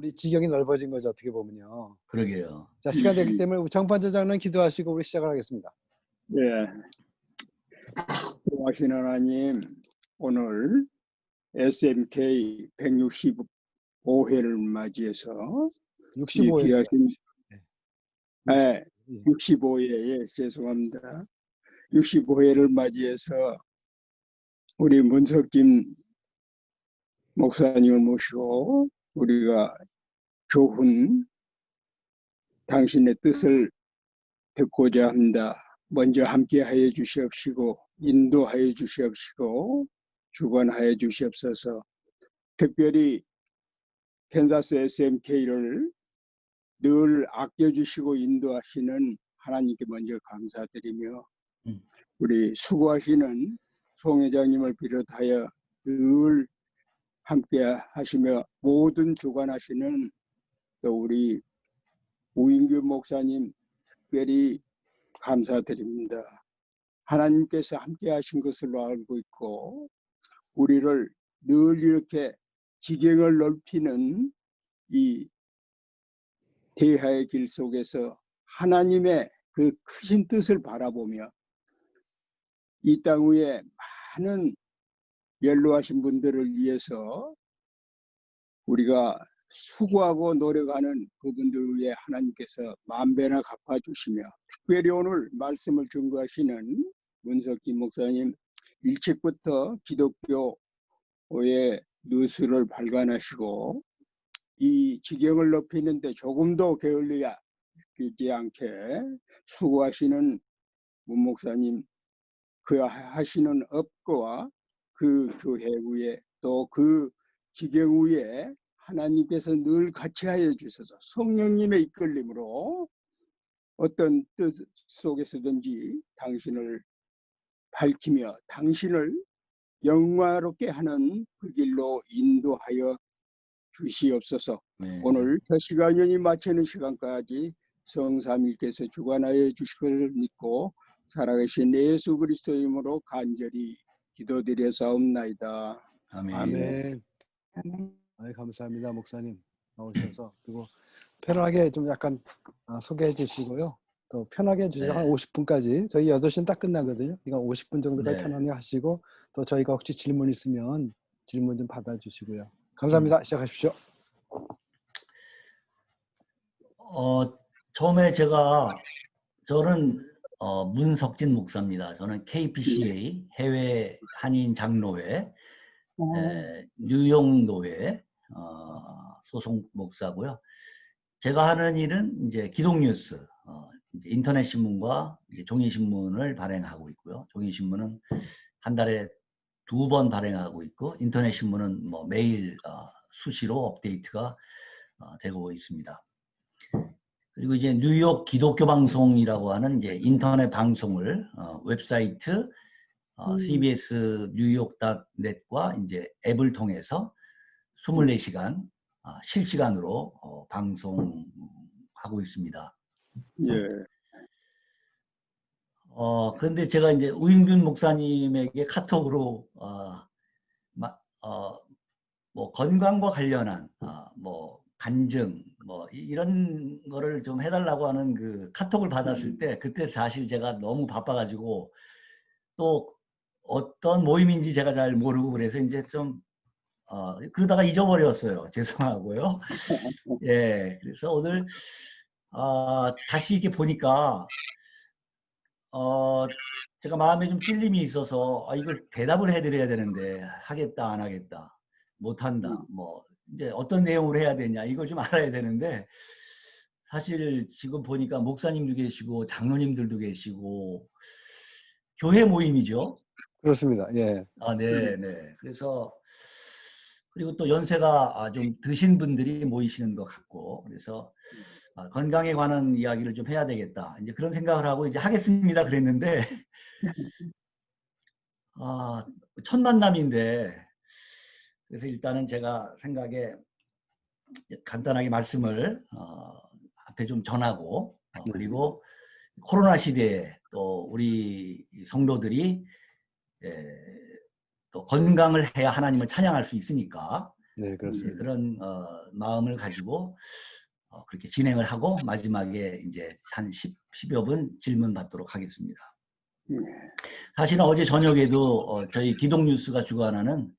우리 지경이 넓어진 거죠, 어떻게 보면요. 그러게요. 자, 시간 되기 때문에 정판대장은 기도하시고 우리 시작을 하겠습니다. 예, 고마신 하나님, 오늘 SMK 165회를 맞이해서 65회. 귀하신 네. 65회에 죄송합니다. 65회를 맞이해서 우리 문석김 목사님을 모시고 우리가 교훈 당신의 뜻을 듣고자 합니다. 먼저 함께하여 주시옵시고 인도하여 주시옵시고 주관하여 주시옵소서. 특별히 캔자스 SMK를 늘 아껴주시고 인도하시는 하나님께 먼저 감사드리며 우리 수고하시는 송 회장님을 비롯하여 늘 함께 하시며 모든 주관하시는 또 우리 우인규 목사님 특별히 감사드립니다. 하나님께서 함께 하신 것으로 알고 있고 우리를 늘 이렇게 지경을 넓히는 이 대하의 길 속에서 하나님의 그 크신 뜻을 바라보며 이 땅 위에 많은 연로하신 분들을 위해서 우리가 수고하고 노력하는 그분들 위해 하나님께서 만배나 갚아주시며 특별히 오늘 말씀을 증거하시는 문석기 목사님 일찍부터 기독교의 누수를 발간하시고 이 지경을 높이는데 조금도 게을리지 않게 수고하시는 문 목사님 그 하시는 업과 그 교회 위에 또 그 지경 위에 하나님께서 늘 같이 하여 주셔서 성령님의 이끌림으로 어떤 뜻 속에서든지 당신을 밝히며 당신을 영화롭게 하는 그 길로 인도하여 주시옵소서. 네. 오늘 저 시간이 마치는 시간까지 성삼위께서 주관하여 주실 것을 믿고 살아계신 예수 그리스도의 이름으로 간절히 기도드려사옵나이다. 아멘. 아멘. 아유, 감사합니다, 목사님 나오셔서. 그리고 편하게 좀 약간 소개해 주시고요. 또 편하게 해주세요. 한 50분까지. 저희 8시는 딱 끝나거든요. 그러니까 50분 정도까지 네. 편안히 하시고 또 저희가 혹시 질문 있으면 질문 좀 받아주시고요. 감사합니다. 시작하십시오. 처음에 저는 문석진 목사입니다. 저는 KPCA 해외 한인 장로회 뉴욕 노회 소속 목사고요. 제가 하는 일은 이제 기독뉴스, 이제 인터넷 신문과 이제 종이 신문을 발행하고 있고요. 종이 신문은 한 달에 2번 발행하고 있고 인터넷 신문은 뭐 매일 수시로 업데이트가 되고 있습니다. 그리고 이제 뉴욕 기독교 방송이라고 하는 이제 인터넷 방송을 웹사이트 CBS 뉴욕.net과 이제 앱을 통해서 24시간 실시간으로 방송하고 있습니다. 예. 그런데 제가 이제 우인균 목사님에게 카톡으로 뭐 건강과 관련한 뭐 간증 뭐 이런 거를 좀 해달라고 하는 그 카톡을 받았을 때 그때 사실 제가 너무 바빠가지고 또 어떤 모임인지 제가 잘 모르고 그래서 이제 좀 그러다가 잊어버렸어요. 죄송하고요. 예, 그래서 오늘 다시 이렇게 보니까 제가 마음에 좀 찔림이 있어서 이걸 대답을 해드려야 되는데 하겠다 안 하겠다 못한다 뭐 이제 어떤 내용으로 해야 되냐 이걸 좀 알아야 되는데 사실 지금 보니까 목사님도 계시고 장로님들도 계시고 교회 모임이죠. 그렇습니다. 예. 네. 그래서 그리고 또 연세가 좀 드신 분들이 모이시는 것 같고 그래서 건강에 관한 이야기를 좀 해야 되겠다. 이제 그런 생각을 하고 이제 하겠습니다. 그랬는데 첫 만남인데 그래서 일단은 제가 생각에 간단하게 말씀을 앞에 좀 전하고 그리고 코로나 시대에 또 우리 성도들이 또 건강을 해야 하나님을 찬양할 수 있으니까 네, 그렇습니다. 그런 마음을 가지고 그렇게 진행을 하고 마지막에 이제 한 10여 분 질문 받도록 하겠습니다. 네. 사실은 어제 저녁에도 저희 기독뉴스가 주관하는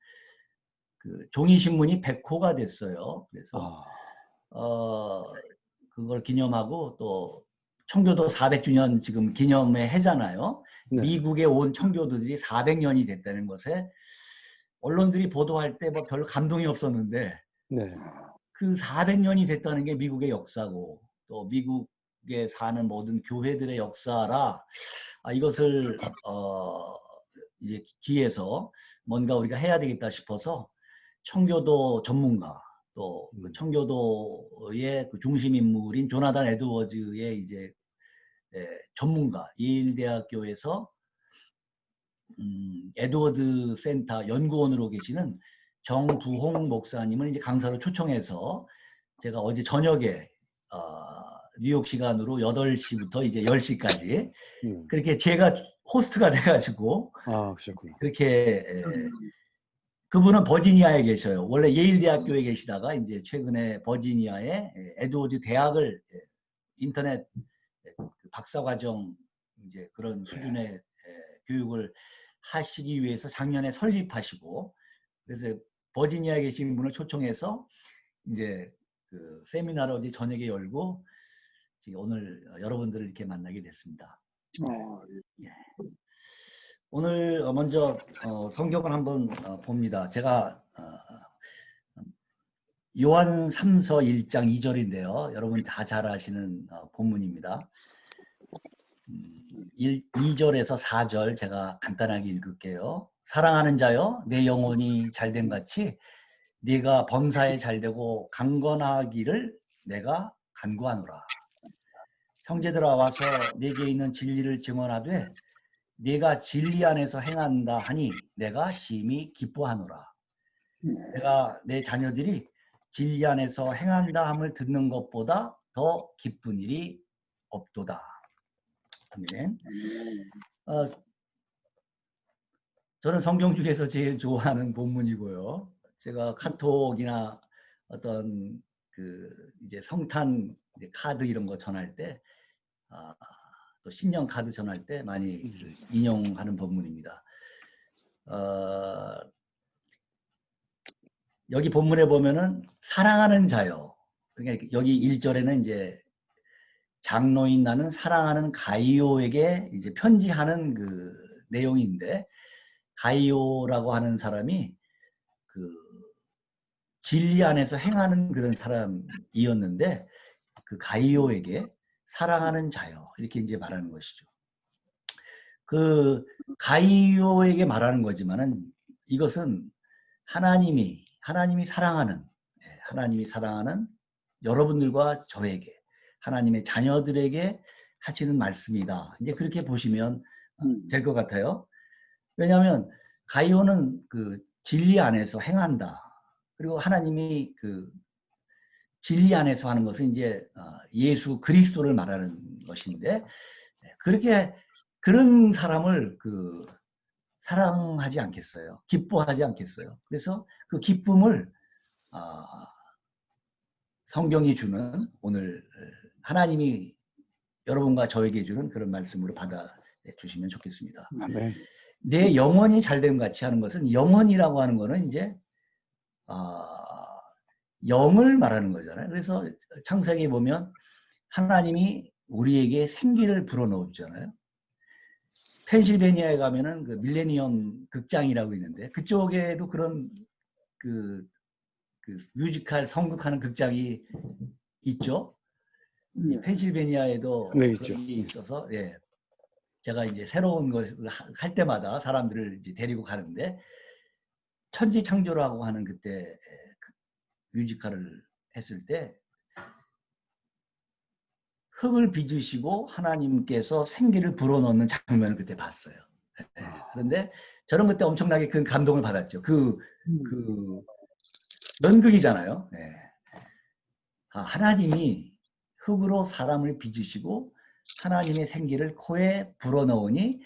그 종이신문이 100호가 됐어요. 그래서 그걸 기념하고 또 청교도 400주년 지금 기념의 해잖아요. 네. 미국에 온 청교도들이 400년이 됐다는 것에 언론들이 보도할 때 뭐 별로 감동이 없었는데 네. 그 400년이 됐다는 게 미국의 역사고 또 미국에 사는 모든 교회들의 역사라 이것을 이제 기해서 뭔가 우리가 해야 되겠다 싶어서 청교도 전문가 또 청교도의 그 중심 인물인 조나단 에드워즈의 이제 전문가 예일대학교에서 에드워드 센터 연구원으로 계시는 정부홍 목사님을 이제 강사로 초청해서 제가 어제 저녁에 뉴욕 시간으로 8시부터 이제 10시까지 그렇게 제가 호스트가 돼가지고 그러셨구나. 그렇게 그분은 버지니아에 계셔요. 원래 예일 대학교에 계시다가 이제 최근에 버지니아에 에드워드 대학을 인터넷 박사과정 이제 그런 수준의 교육을 하시기 위해서 작년에 설립하시고 그래서 버지니아에 계신 분을 초청해서 이제 그 세미나를 어제 저녁에 열고 지금 오늘 여러분들을 이렇게 만나게 됐습니다. 오늘 먼저 성경을 한번 봅니다. 제가 요한 3서 1장 2절인데요. 여러분 다 잘 아시는 본문입니다. 2절에서 4절 제가 간단하게 읽을게요. 사랑하는 자여 내 영혼이 잘된 같이 네가 범사에 잘되고 강건하기를 내가 간구하노라. 형제들아 와서 네게 있는 진리를 증언하되 네가 진리 안에서 행한다 하니 내가 심히 기뻐하노라. 내가 내 자녀들이 진리 안에서 행한다 함을 듣는 것보다 더 기쁜 일이 없도다. 아멘. 저는 성경 중에서 제일 좋아하는 본문이고요. 제가 카톡이나 어떤 그 이제 성탄 이제 카드 이런 거 전할 때 또 신년 카드 전할 때 많이 인용하는 본문입니다. 여기 본문에 보면은 사랑하는 자요. 그러니까 여기 1절에는 이제 장로인 나는 사랑하는 가이오에게 이제 편지하는 그 내용인데 가이오라고 하는 사람이 그 진리 안에서 행하는 그런 사람이었는데 그 가이오에게 사랑하는 자요 이렇게 이제 말하는 것이죠. 그 가이오에게 말하는 거지만은 이것은 하나님이 사랑하는 여러분들과 저에게 하나님의 자녀들에게 하시는 말씀이다. 이제 그렇게 보시면 될 것 같아요. 왜냐하면 가이오는 그 진리 안에서 행한다. 그리고 하나님이 그 진리 안에서 하는 것은 이제 예수 그리스도를 말하는 것인데 그렇게 그런 사람을 그 사랑하지 않겠어요? 기뻐하지 않겠어요? 그래서 그 기쁨을 성경이 주는 오늘 하나님이 여러분과 저에게 주는 그런 말씀으로 받아주시면 좋겠습니다. 아멘. 내 영혼이 잘됨 같이 하는 것은 영혼이라고 하는 것은 이제 영을 말하는 거잖아요. 그래서 창세기에 보면 하나님이 우리에게 생기를 불어넣었잖아요. 펜실베니아에 가면은 그 밀레니엄 극장이라고 있는데 그쪽에도 그런 그 뮤지컬 성극하는 극장이 있죠. 펜실베니아에도 네, 그런 있죠. 게 있어서 예. 제가 이제 새로운 것을 할 때마다 사람들을 이제 데리고 가는데 천지창조라고 하는 그때 뮤지컬을 했을 때 흙을 빚으시고 하나님께서 생기를 불어넣는 장면을 그때 봤어요. 그런데 저는 그때 엄청나게 큰 감동을 받았죠. 그 연극이잖아요. 하나님이 흙으로 사람을 빚으시고 하나님의 생기를 코에 불어넣으니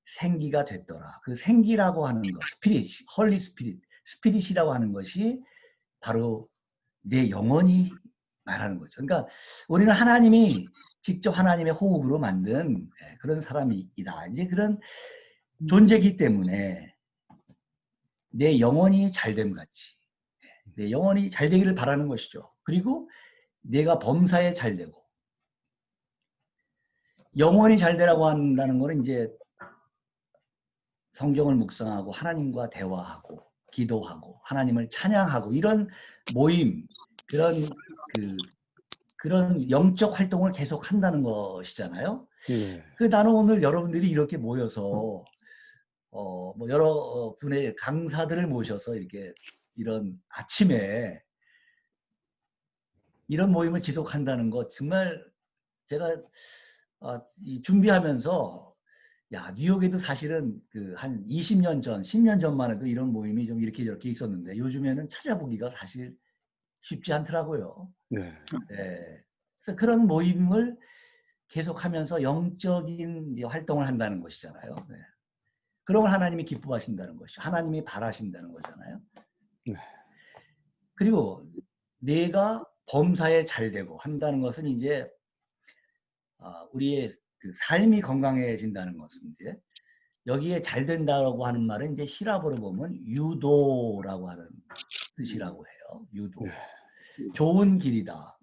생기가 됐더라. 그 생기라고 하는 것, 스피릿, 헐리 스피릿, 스피릿이라고 하는 것이 바로 내 영혼이 말하는 거죠. 그러니까 우리는 하나님이 직접 하나님의 호흡으로 만든 그런 사람이다. 이제 그런 존재이기 때문에 내 영혼이 잘됨 같이 내 영혼이 잘 되기를 바라는 것이죠. 그리고 내가 범사에 잘 되고 영혼이 잘 되라고 한다는 거는 이제 성경을 묵상하고 하나님과 대화하고 기도하고 하나님을 찬양하고 이런 모임 그런 영적 활동을 계속 한다는 것이잖아요. 네. 나는 오늘 여러분들이 이렇게 모여서 뭐 여러 분의 강사들을 모셔서 이렇게 이런 아침에 이런 모임을 지속한다는 것 정말 제가 준비하면서 야, 뉴욕에도 사실은 한 20년 전, 10년 전만 해도 이런 모임이 좀 이렇게 저렇게 있었는데 요즘에는 찾아보기가 사실 쉽지 않더라고요. 네. 네. 그래서 그런 모임을 계속하면서 영적인 이제 활동을 한다는 것이잖아요. 네. 그런 걸 하나님이 기뻐하신다는 것이죠. 하나님이 바라신다는 거잖아요. 네. 그리고 내가 범사에 잘 되고 한다는 것은 이제 우리의 삶이 건강해진다는 것은 이제 여기에 잘 된다고 하는 말은 이제 히라보로 보면 유도라고 하는 뜻이라고 해요. 유도. 네. 좋은 길이다.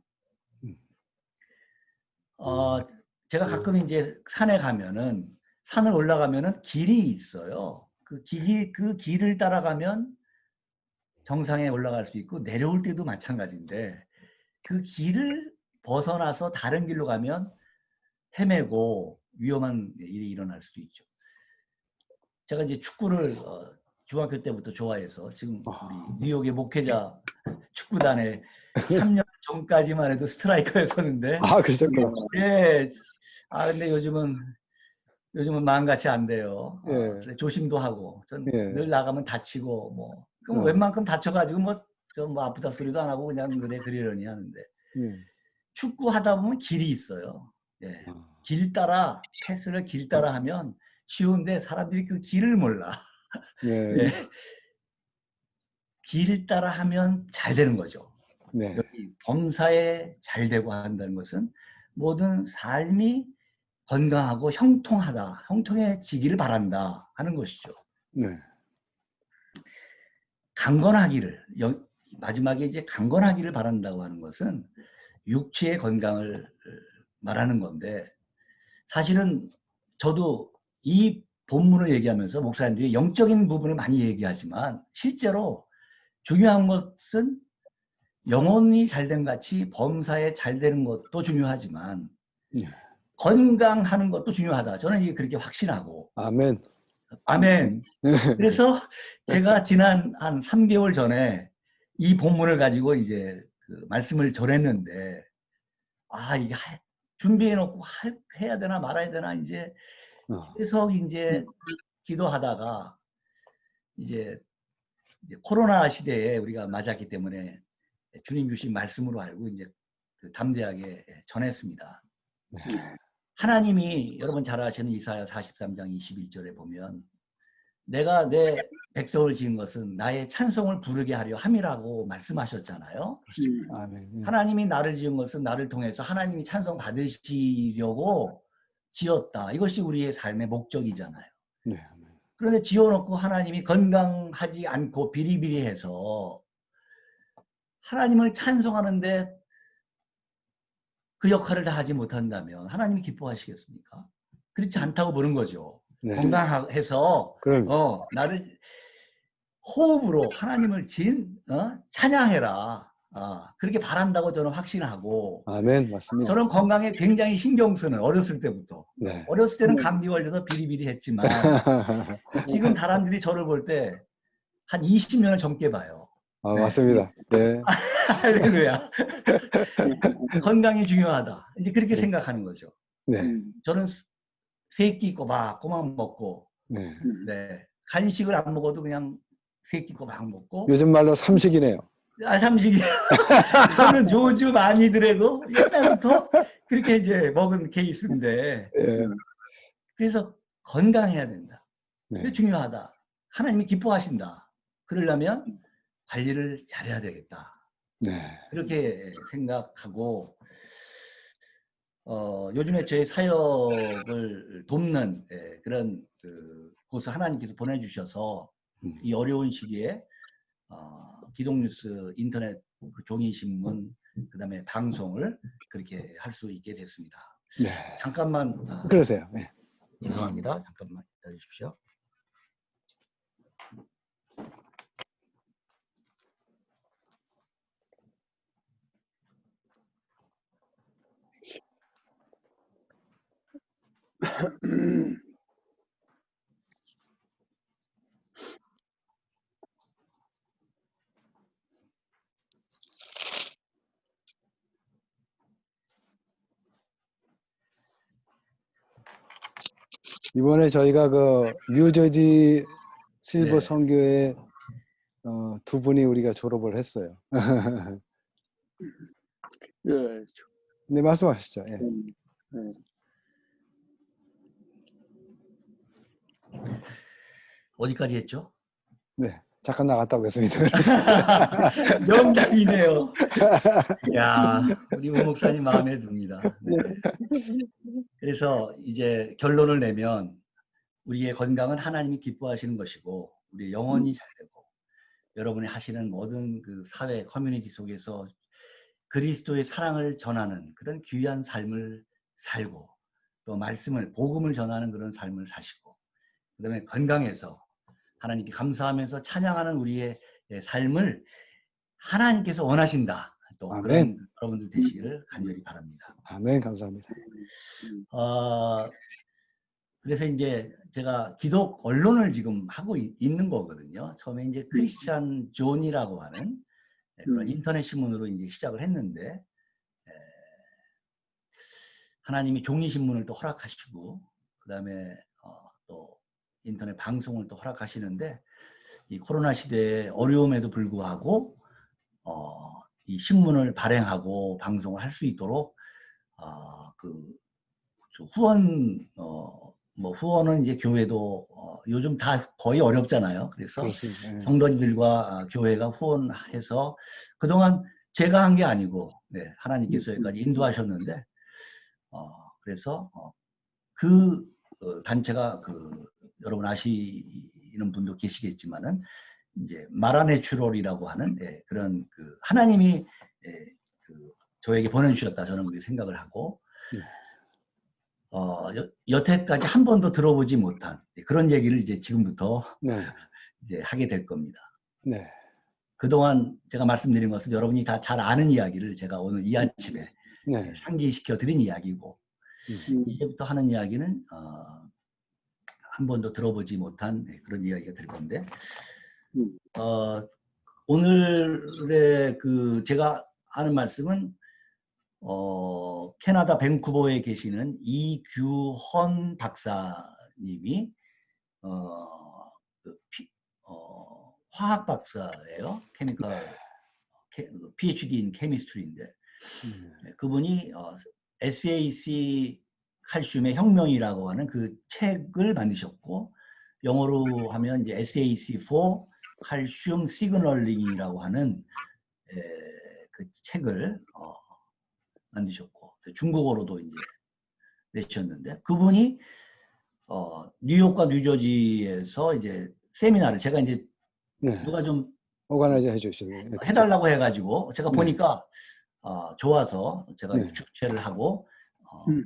제가 가끔 이제 산에 가면은 산을 올라가면은 길이 있어요. 그 길을 따라가면 정상에 올라갈 수 있고 내려올 때도 마찬가지인데 그 길을 벗어나서 다른 길로 가면 헤매고 위험한 일이 일어날 수도 있죠. 제가 이제 축구를 중학교 때부터 좋아해서 지금 우리 뉴욕의 목회자 축구단에 3년 전까지만 해도 스트라이커였었는데 그러셨구나. 예. 근데 요즘은 마음같이 안 돼요. 예. 조심도 하고 전 예. 늘 나가면 다치고 뭐 그럼 웬만큼 다쳐가지고 뭐 아프다 소리도 안 하고 그냥 그러려니 하는데 축구 하다 보면 길이 있어요. 예. 패스를 길 따라 하면 쉬운데 사람들이 그 길을 몰라. 네. 예. 길 따라 하면 잘 되는 거죠. 네. 여기 범사에 잘 되고 한다는 것은 모든 삶이 건강하고 형통해지기를 바란다 하는 것이죠. 네. 마지막에 이제 강건하기를 바란다고 하는 것은 육체의 건강을 말하는 건데 사실은 저도 이 본문을 얘기하면서 목사님들이 영적인 부분을 많이 얘기하지만 실제로 중요한 것은 영혼이 잘된 같이 범사에 잘 되는 것도 중요하지만 건강하는 것도 중요하다. 저는 이게 그렇게 확신하고. 아멘. 아멘. 그래서 제가 지난 한 3개월 전에 이 본문을 가지고 이제 말씀을 전했는데 이게 준비해놓고 해야 되나 말아야 되나 이제 계속 이제 기도하다가 이제 코로나 시대에 우리가 맞았기 때문에 주님 주신 말씀으로 알고 이제 담대하게 전했습니다. 하나님이 여러분 잘 아시는 이사야 43장 21절에 보면 내가 내 백성을 지은 것은 나의 찬송을 부르게 하려 함이라고 말씀하셨잖아요. 아멘. 하나님이 나를 지은 것은 나를 통해서 하나님이 찬송 받으시려고 지었다. 이것이 우리의 삶의 목적이잖아요. 네. 그런데 지어놓고 하나님이 건강하지 않고 비리비리해서 하나님을 찬송하는데 그 역할을 다 하지 못한다면 하나님이 기뻐하시겠습니까? 그렇지 않다고 보는 거죠. 네. 건강해서 나를 호흡으로 하나님을 찬양해라. 그렇게 바란다고 저는 확신하고 아멘. 맞습니다. 저는 건강에 굉장히 신경 쓰는 어렸을 때부터. 네. 어렸을 때는 감기 걸려서 비리비리했지만 지금 사람들이 저를 볼 때 한 20년을 젊게 봐요. 네. 맞습니다. 네. 할렐루야. 건강이 중요하다. 이제 그렇게 생각하는 거죠. 네. 저는 세 끼 꼬박꼬박 먹고 네. 네. 간식을 안 먹어도 그냥 세 끼 꼬박 먹고 요즘 말로 삼식이네요. 삼식이에요. 저는 요즘 아니더라도 옛날부터 그렇게 이제 먹은 케이스인데 예. 그래서 건강해야 된다. 네. 그게 중요하다. 하나님이 기뻐하신다. 그러려면 관리를 잘해야 되겠다. 네. 이렇게 생각하고 요즘에 저희 사역을 돕는 그런 곳을 하나님께서 보내주셔서 이 어려운 시기에 기독뉴스 인터넷 그 종이신문 그다음에 방송을 그렇게 할 수 있게 됐습니다. 네. 잠깐만 그러세요. 네. 죄송합니다. 잠깐만 기다려 주십시오. 이번에 저희가 그 뉴저지 실버 네. 선교회 두 분이 우리가 졸업을 했어요. 예, 네, 말씀하시죠. 예. 예. 어디까지 했죠? 네. 잠깐 나갔다 오겠습니다. 명답이네요. 야, 우리 우 목사님 마음에 듭니다. 네. 그래서 이제 결론을 내면 우리의 건강은 하나님이 기뻐하시는 것이고 우리 영혼이 잘 되고 여러분이 하시는 모든 그 사회 커뮤니티 속에서 그리스도의 사랑을 전하는 그런 귀한 삶을 살고 또 말씀을 복음을 전하는 그런 삶을 사시고 그다음에 건강해서 하나님께 감사하면서 찬양하는 우리의 삶을 하나님께서 원하신다. 또 아멘. 그런 여러분들 되시기를 간절히 바랍니다. 아멘. 감사합니다. 그래서 이제 제가 기독 언론을 지금 하고 있는 거거든요. 처음에 이제 크리스찬 존이라고 하는 그런 인터넷 신문으로 이제 시작을 했는데 하나님이 종이 신문을 또 허락하시고 그다음에 또 인터넷 방송을 또 허락하시는데 이 코로나 시대의 어려움에도 불구하고 이 신문을 발행하고 방송을 할 수 있도록 그 후원 뭐 후원은 이제 교회도 요즘 다 거의 어렵잖아요. 그래서 그렇습니다. 예. 성도님들과 교회가 후원해서 그동안 제가 한 게 아니고 네, 하나님께서 여기까지 인도하셨는데 그래서 그 단체가 여러분 아시는 분도 계시겠지만은 이제 마라네추럴이라고 하는 그런 하나님이 저에게 보내주셨다 저는 그렇게 생각을 하고 여태까지 한 번도 들어보지 못한 그런 얘기를 이제 지금부터 네. 이제 하게 될 겁니다. 네. 그동안 제가 말씀드린 것은 여러분이 다 잘 아는 이야기를 제가 오늘 이 아침에 네. 상기시켜 드린 이야기고 이제부터 하는 이야기는 한 번도 들어보지 못한 그런 이야기가 될 건데 오늘의 제가 하는 말씀은 캐나다 밴쿠버에 계시는 이규헌 박사님이 화학 박사예요. PhD in chemistry인데 그분이 SAC 칼슘의 혁명이라고 하는 그 책을 만드셨고 영어로 하면 이제 SAC4 칼슘 시그널링이라고 하는 그 책을 만드셨고 중국어로도 이제 내셨는데 그분이 뉴욕과 뉴저지에서 이제 세미나를 제가 이제 네. 누가 좀 오가나이즈 해주시는 해달라고 해가지고 제가 네. 보니까 좋아서 제가 네. 주최를 하고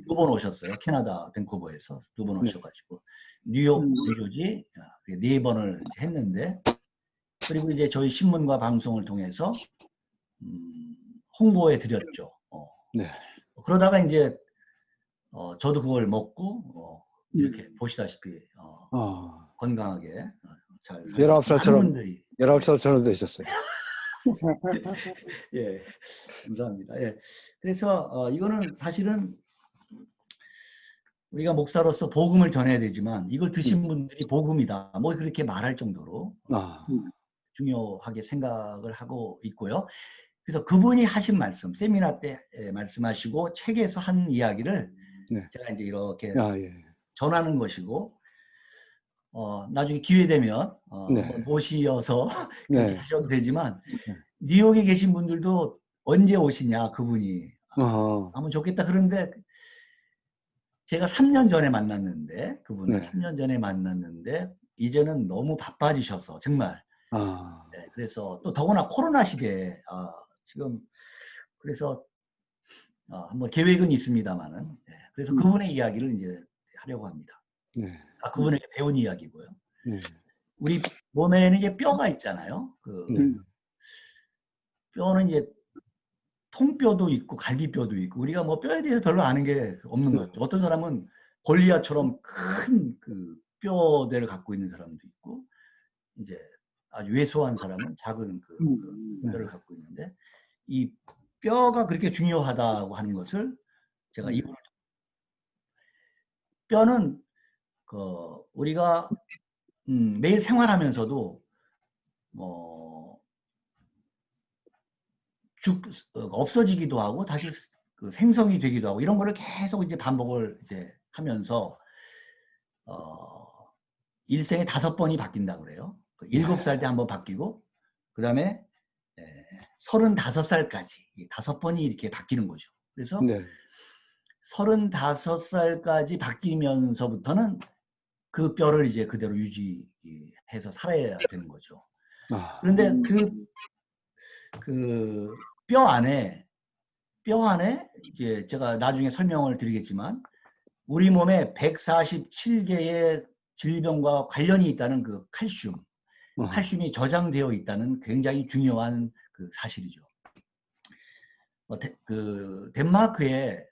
두 번 오셨어요. 캐나다 밴쿠버에서 두 번 네. 오셔가지고 뉴욕, 뉴저지 4번을 했는데 그리고 이제 저희 신문과 방송을 통해서 홍보해 드렸죠. 네. 그러다가 이제 저도 그걸 먹고 이렇게 보시다시피 건강하게 잘 19살처럼 분들이 19살처럼 되셨어요. 예, 감사합니다. 예, 그래서 이거는 사실은 우리가 목사로서 복음을 전해야 되지만 이걸 드신 분들이 복음이다. 뭐 그렇게 말할 정도로 중요하게 생각을 하고 있고요. 그래서 그분이 하신 말씀, 세미나 때 말씀하시고 책에서 한 이야기를 네. 제가 이제 이렇게 예. 전하는 것이고 나중에 기회 되면 네. 한번 모시어서 그렇게 네. 하셔도 되지만 네. 뉴욕에 계신 분들도 언제 오시냐 그분이 하면 좋겠다. 그런데 제가 3년 전에 만났는데 그분을 네. 3년 전에 만났는데 이제는 너무 바빠지셔서 정말 네, 그래서 또 더구나 코로나 시대에 지금 그래서 한번 계획은 있습니다만은 네, 그래서 그분의 이야기를 이제 하려고 합니다. 네. 그분에게 배운 이야기고요. 네. 우리 몸에는 이제 뼈가 있잖아요. 네. 뼈는 이제 통뼈도 있고 갈비뼈도 있고 우리가 뭐 뼈에 대해서 별로 아는 게 없는 거죠. 어떤 사람은 골리앗처럼 큰 그 뼈대를 갖고 있는 사람도 있고 이제 아주 왜소한 사람은 작은 그 뼈를 갖고 있는데 이 뼈가 그렇게 중요하다고 하는 것을 제가 뼈는 우리가 매일 생활하면서도 없어지기도 하고 다시 그 생성이 되기도 하고 이런 거를 계속 이제 반복을 이제 하면서 일생에 5번이 바뀐다 그래요. 7살 때 한번 바뀌고 그 다음에 35살까지 5번이 이렇게 바뀌는 거죠. 그래서 네. 35살까지 바뀌면서부터는 그 뼈를 이제 그대로 유지해서 살아야 되는 거죠. 그런데 그 뼈 안에 이제 제가 나중에 설명을 드리겠지만 우리 몸에 147개의 질병과 관련이 있다는 그 칼슘이 저장되어 있다는 굉장히 중요한 그 사실이죠. 그 덴마크에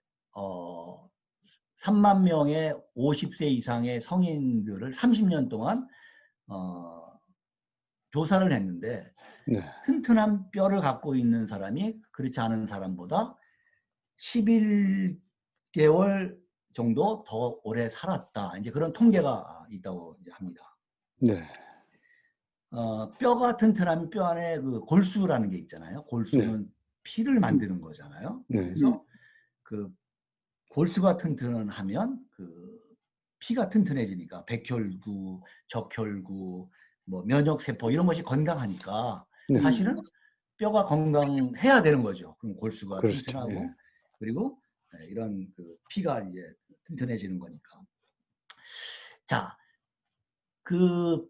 3만 명의 50세 이상의 성인들을 30년 동안 조사를 했는데 네. 튼튼한 뼈를 갖고 있는 사람이 그렇지 않은 사람보다 11개월 정도 더 오래 살았다. 이제 그런 통계가 있다고 이제 합니다. 네. 뼈가 튼튼하면 뼈 안에 그 골수라는 게 있잖아요. 골수는 피를 만드는 거잖아요. 네. 그래서 그 골수가 튼튼하면 그 피가 튼튼해지니까 백혈구, 적혈구, 뭐 면역세포 이런 것이 건강하니까 네. 사실은 뼈가 건강해야 되는 거죠. 그럼 골수가 그렇죠. 튼튼하고 예. 그리고 이런 그 피가 이제 튼튼해지는 거니까. 자, 그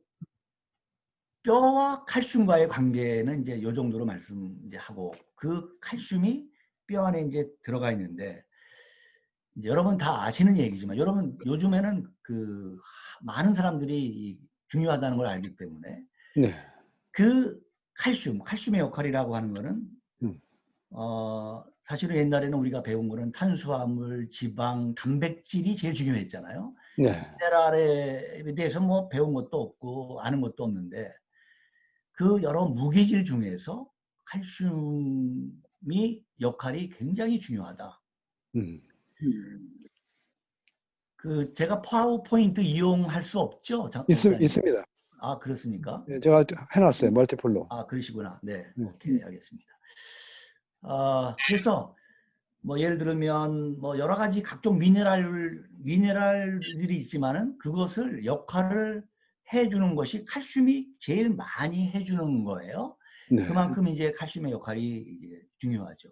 뼈와 칼슘과의 관계는 이제 요 정도로 말씀 이제 하고 그 칼슘이 뼈 안에 이제 들어가 있는데 이제 여러분 다 아시는 얘기지만 여러분 요즘에는 그 많은 사람들이 중요하다는 걸 알기 때문에 네. 그 칼슘의 역할이라고 하는 거는 사실은 옛날에는 우리가 배운 거는 탄수화물, 지방, 단백질이 제일 중요했잖아요. 네. 미네랄에 대해서 뭐 배운 것도 없고 아는 것도 없는데 그 여러 무기질 중에서 칼슘이 역할이 굉장히 중요하다. 그 제가 파워포인트 이용할 수 없죠? 있습니다. 아, 그렇습니까? 네, 제가 해놨어요. 멀티플로. 아, 그러시구나. 네. 오케이, 알겠습니다. 그래서 뭐 예를 들면 뭐 여러 가지 각종 미네랄들이 있지만은 그것을 역할을 해주는 것이 칼슘이 제일 많이 해주는 거예요. 네. 그만큼 이제 칼슘의 역할이 이제 중요하죠.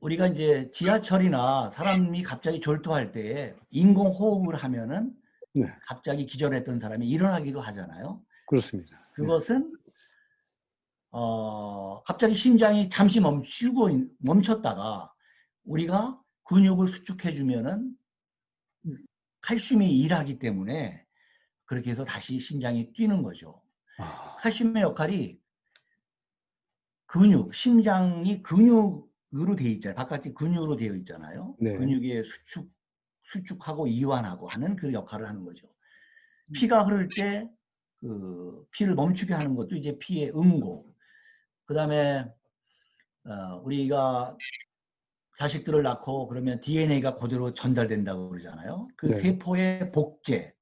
우리가 이제 지하철이나 사람이 갑자기 졸도할 때에 인공호흡을 하면은 네. 갑자기 기절했던 사람이 일어나기도 하잖아요. 그렇습니다. 그것은 갑자기 심장이 잠시 멈췄다가 우리가 근육을 수축해주면은 칼슘이 일하기 때문에 그렇게 해서 다시 심장이 뛰는 거죠. 칼슘의 역할이 심장이 근육으로 되어 있잖아요. 바깥이 근육으로 되어 있잖아요. 네. 근육에 수축하고 이완하고 하는 그 역할을 하는 거죠. 피가 흐를 때 그 피를 멈추게 하는 것도 이제 피의 응고. 그 다음에 우리가 자식들을 낳고 그러면 DNA가 그대로 전달된다고 그러잖아요. 그 네. 세포의 복제.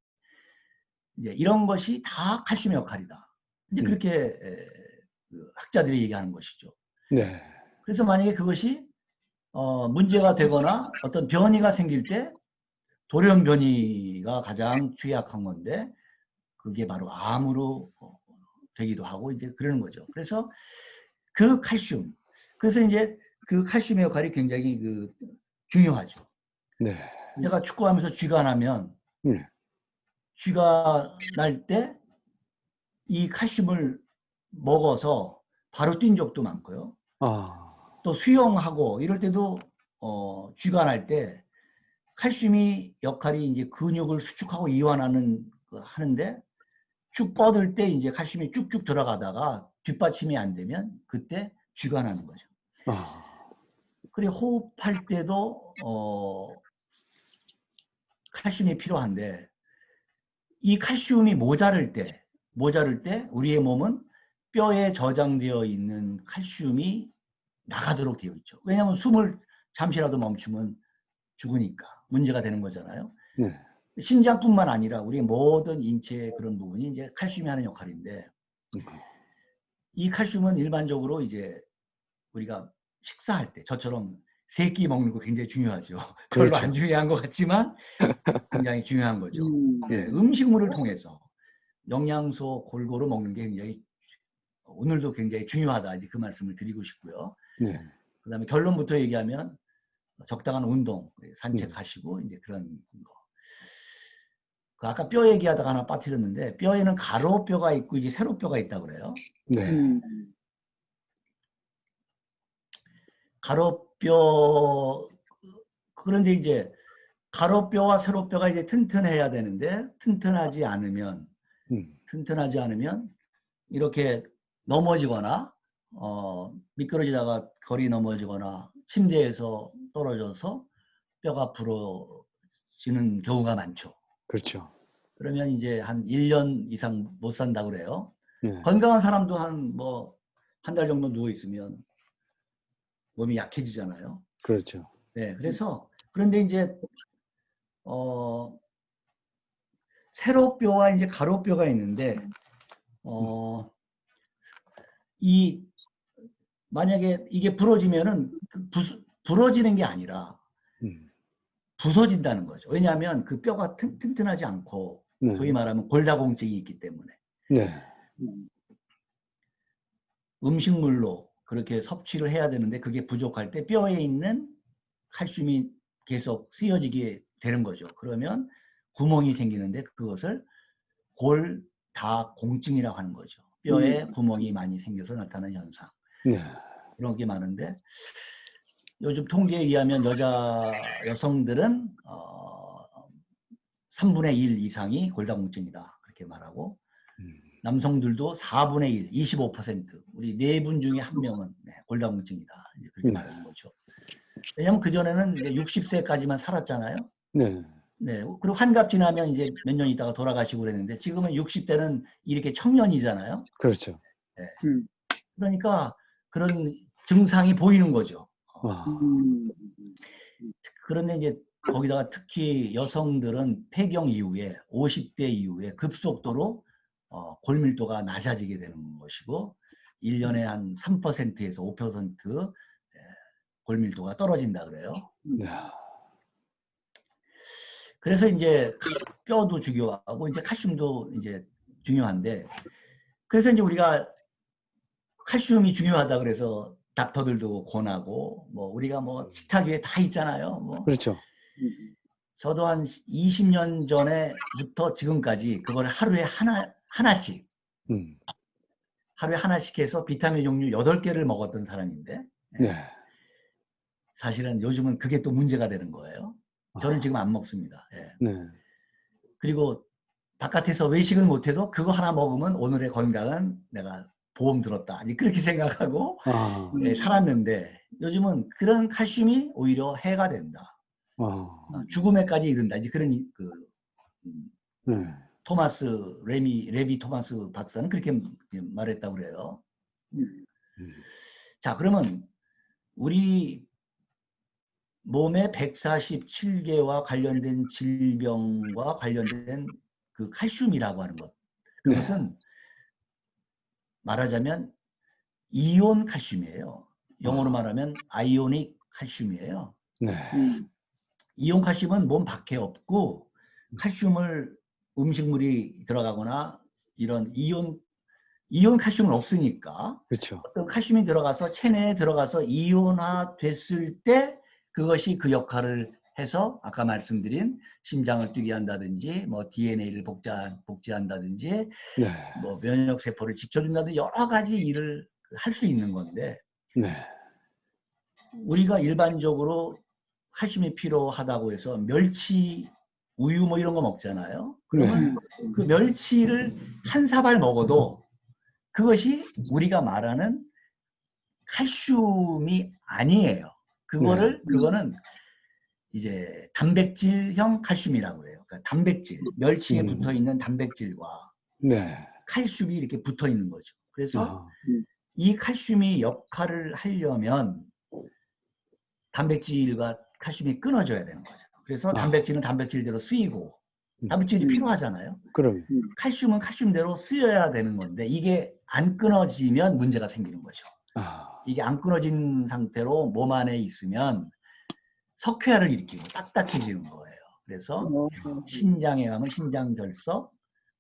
이제 이런 것이 다 칼슘의 역할이다. 이제 그렇게 학자들이 얘기하는 것이죠. 네. 그래서 만약에 그것이 문제가 되거나 어떤 변이가 생길 때 돌연변이가 가장 취약한 건데 그게 바로 암으로 되기도 하고 이제 그러는 거죠. 그래서 그 칼슘, 그래서 이제 그 칼슘의 역할이 굉장히 중요하죠. 네. 내가 축구하면서 쥐가 나면 네. 쥐가 날 때 이 칼슘을 먹어서 바로 뛴 적도 많고요. 아, 또 수영하고 이럴 때도 쥐가 날 때 칼슘이 역할이 이제 근육을 수축하고 이완하는 하는데 쭉 뻗을 때 이제 칼슘이 쭉쭉 들어가다가 뒷받침이 안 되면 그때 쥐가 나는 거죠. 아, 그리고 호흡할 때도 칼슘이 필요한데 이 칼슘이 모자랄 때 우리의 몸은 뼈에 저장되어 있는 칼슘이 나가도록 되어 있죠. 왜냐하면 숨을 잠시라도 멈추면 죽으니까 문제가 되는 거잖아요. 네. 신장뿐만 아니라 우리 모든 인체의 그런 부분이 이제 칼슘이 하는 역할인데 이 칼슘은 일반적으로 이제 우리가 식사할 때 저처럼 세 끼 먹는 거 굉장히 중요하죠. 별로 그렇죠. 안 중요한 것 같지만 굉장히 중요한 거죠. 예, 네. 음식물을 통해서 영양소 골고루 먹는 게 굉장히 오늘도 굉장히 중요하다. 이제 그 말씀을 드리고 싶고요. 네. 그다음에 결론부터 얘기하면 적당한 운동, 산책하시고 이제 그런 거. 아까 뼈 얘기하다가 하나 빠뜨렸는데 뼈에는 가로뼈가 있고 이게 세로뼈가 있다고 그래요. 네. 가로뼈 그런데 이제 가로뼈와 세로뼈가 이제 튼튼해야 되는데 튼튼하지 않으면 이렇게 넘어지거나 미끄러지다가 거리 넘어지거나 침대에서 떨어져서 뼈가 부러지는 경우가 많죠. 그렇죠. 그러면 이제 한 1년 이상 못 산다고 그래요. 네. 건강한 사람도 한 달 정도 누워 있으면 몸이 약해지잖아요. 그렇죠. 네, 그런데 이제 세로뼈와 이제 가로뼈가 있는데 만약에 이게 부러지면은 부러지는 게 아니라 부서진다는 거죠. 왜냐하면 그 뼈가 튼튼하지 않고 네. 소위 말하면 골다공증이 있기 때문에 네. 음식물로 그렇게 섭취를 해야 되는데 그게 부족할 때 뼈에 있는 칼슘이 계속 쓰여지게 되는 거죠. 그러면 구멍이 생기는데 그것을 골다공증이라고 하는 거죠. 뼈에 구멍이 많이 생겨서 나타나는 현상. 네. 그런 게 많은데 요즘 통계에 의하면 여성들은 3분의 1 이상이 골다공증이다 그렇게 말하고 남성들도 4분의 1, 25% 우리 4분 중에 1명은 골다공증이다 이제 그렇게 말하는 거죠. 왜냐하면 그전에는 이제 60세까지만 살았잖아요. 네. 네. 그리고 환갑 지나면 이제 몇 년 있다가 돌아가시고 그랬는데 지금은 60대는 이렇게 청년이잖아요. 그렇죠. 네. 그러니까 그런 증상이 보이는 거죠. 그런데 이제 거기다가 특히 여성들은 폐경 이후에 50대 이후에 급속도로 골밀도가 낮아지게 되는 것이고 1년에 한 3%에서 5% 골밀도가 떨어진다 그래요. 네. 그래서 이제 뼈도 중요하고 이제 칼슘도 이제 중요한데 그래서 이제 우리가 칼슘이 중요하다 그래서 닥터들도 권하고 뭐 우리가 뭐 식탁 위에 다 있잖아요. 뭐 그렇죠. 저도 한 20년 전에부터 지금까지 그걸 하루에 하나씩 해서 비타민 종류 8개를 먹었던 사람인데 네. 사실은 요즘은 그게 또 문제가 되는 거예요. 저는 지금 안 먹습니다. 예. 네. 그리고 바깥에서 외식을 못해도 그거 하나 먹으면 오늘의 건강은 내가 보험 들었다. 그렇게 생각하고 살았는데 요즘은 그런 칼슘이 오히려 해가 된다. 죽음에까지 이른다. 이제 그런 레비 토마스 박사는 그렇게 말했다고 그래요. 자, 그러면 우리 몸의 147개와 관련된 질병과 관련된 그 칼슘이라고 하는 것. 그것은 말하자면 이온 칼슘이에요. 영어로 말하면 아이오닉 칼슘이에요. 네. 이온 칼슘은 몸 밖에 없고 칼슘을 음식물이 들어가거나 이런 이온 칼슘은 없으니까 그렇죠. 어떤 칼슘이 들어가서 체내에 들어가서 이온화 됐을 때 그것이 그 역할을 해서 아까 말씀드린 심장을 뛰게 한다든지 뭐 DNA를 복제한다든지 네. 뭐 면역 세포를 지켜준다든지 여러 가지 일을 할 수 있는 건데 네. 우리가 일반적으로 칼슘이 필요하다고 해서 멸치, 우유 뭐 이런 거 먹잖아요. 그러면 그 멸치를 한 사발 먹어도 그것이 우리가 말하는 칼슘이 아니에요. 그거는 이제 단백질형 칼슘이라고 해요. 그러니까 단백질, 멸치에 붙어 있는 단백질과 네. 칼슘이 이렇게 붙어 있는 거죠. 그래서 아, 이 칼슘이 역할을 하려면 단백질과 칼슘이 끊어져야 되는 거죠. 그래서 단백질은 단백질대로 쓰이고 단백질이 필요하잖아요. 그럼. 칼슘은 칼슘대로 쓰여야 되는 건데 이게 안 끊어지면 문제가 생기는 거죠. 아, 이게 안 끊어진 상태로 몸 안에 있으면 석회화를 일으키고 딱딱해지는 거예요. 그래서 신장에 가면 신장결석,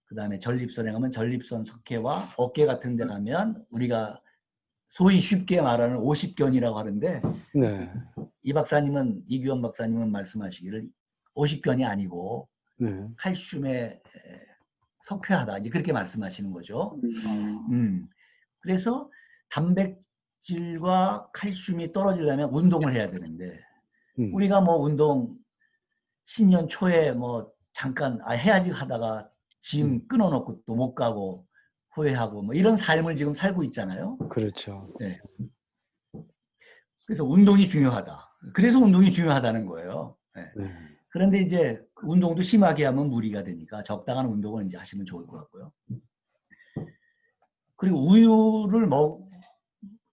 그 다음에 전립선에 가면 전립선 석회화, 어깨 같은 데 가면 우리가 소위 쉽게 말하는 50견이라고 하는데 네. 이규원 박사님은 말씀하시기를 50견이 아니고 네. 칼슘의 석회화다. 이제 그렇게 말씀하시는 거죠. 그래서 단백질과 칼슘이 떨어지려면 운동을 해야 되는데 우리가 뭐 운동 신년 초에 뭐 잠깐 해야지 하다가 짐 끊어놓고 또 못 가고 후회하고 뭐 이런 삶을 지금 살고 있잖아요. 그렇죠. 네. 그래서 운동이 중요하다. 그래서 운동이 중요하다는 거예요. 네. 그런데 이제 운동도 심하게 하면 무리가 되니까 적당한 운동을 이제 하시면 좋을 것 같고요. 그리고 우유를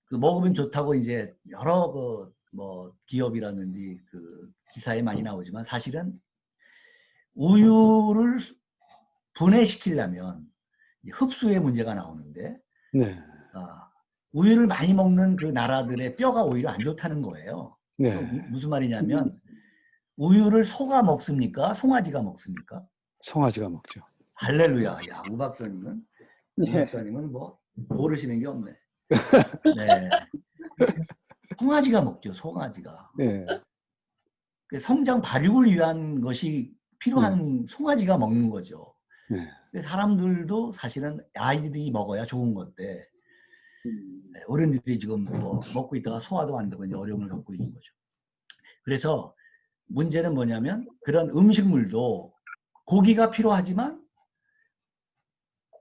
먹으면 좋다고 이제 여러 뭐 기업이라든지 그 기사에 많이 나오지만 사실은 우유를 분해시키려면 흡수의 문제가 나오는데 네. 우유를 많이 먹는 그 나라들의 뼈가 오히려 안 좋다는 거예요. 네. 무슨 말이냐면 우유를 소가 먹습니까? 송아지가 먹습니까? 송아지가 먹죠. 할렐루야. 야, 우 박사님은 뭐 모르시는 게 없네. 네. 송아지가 먹죠. 송아지가. 네. 그 성장 발육을 위한 것이 필요한 송아지가 먹는 거죠. 네. 사람들도 사실은 아이들이 먹어야 좋은 건데 어른들이 지금 뭐 먹고 있다가 소화도 안 되고 이제 어려움을 겪고 있는 거죠. 그래서 문제는 뭐냐면 그런 음식물도 고기가 필요하지만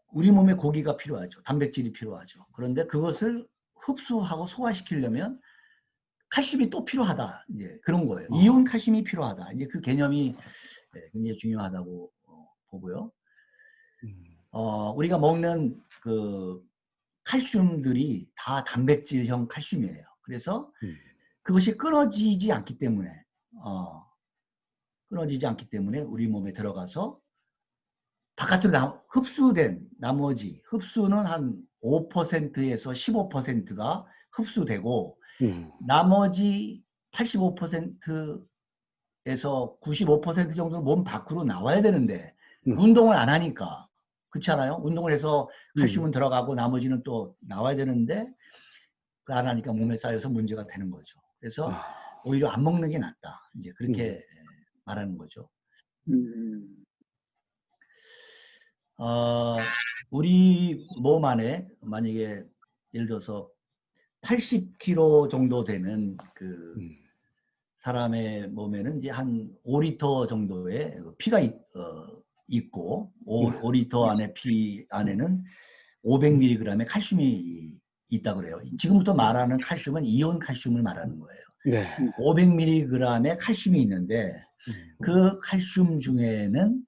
우리 몸에 고기가 필요하죠. 단백질이 필요하죠. 그런데 그것을 흡수하고 소화시키려면 칼슘이 또 필요하다. 이제 그런 거예요. 이온 칼슘이 필요하다. 이제 그 개념이 굉장히 중요하다고 보고요. 우리가 먹는 그 칼슘들이 다 단백질형 칼슘이에요. 그래서 그것이 끊어지지 않기 때문에 우리 몸에 들어가서 바깥으로 흡수된 나머지 흡수는 한 5%에서 15%가 흡수되고 나머지 85%에서 95% 정도는 몸 밖으로 나와야 되는데 운동을 안 하니까 그렇지 않아요? 운동을 해서 칼슘은 들어가고 나머지는 또 나와야 되는데 안 하니까 몸에 쌓여서 문제가 되는 거죠. 그래서 오히려 안 먹는 게 낫다. 이제 그렇게 말하는 거죠. 우리 몸 안에 만약에 예를 들어서 80kg 정도 되는 그 사람의 몸에는 이제 한 5리터 정도의 피가 있고 5리터 안에 피 안에는 500mg의 칼슘이 있다 그래요. 지금부터 말하는 칼슘은 이온 칼슘을 말하는 거예요. 네. 500mg의 칼슘이 있는데 그 칼슘 중에는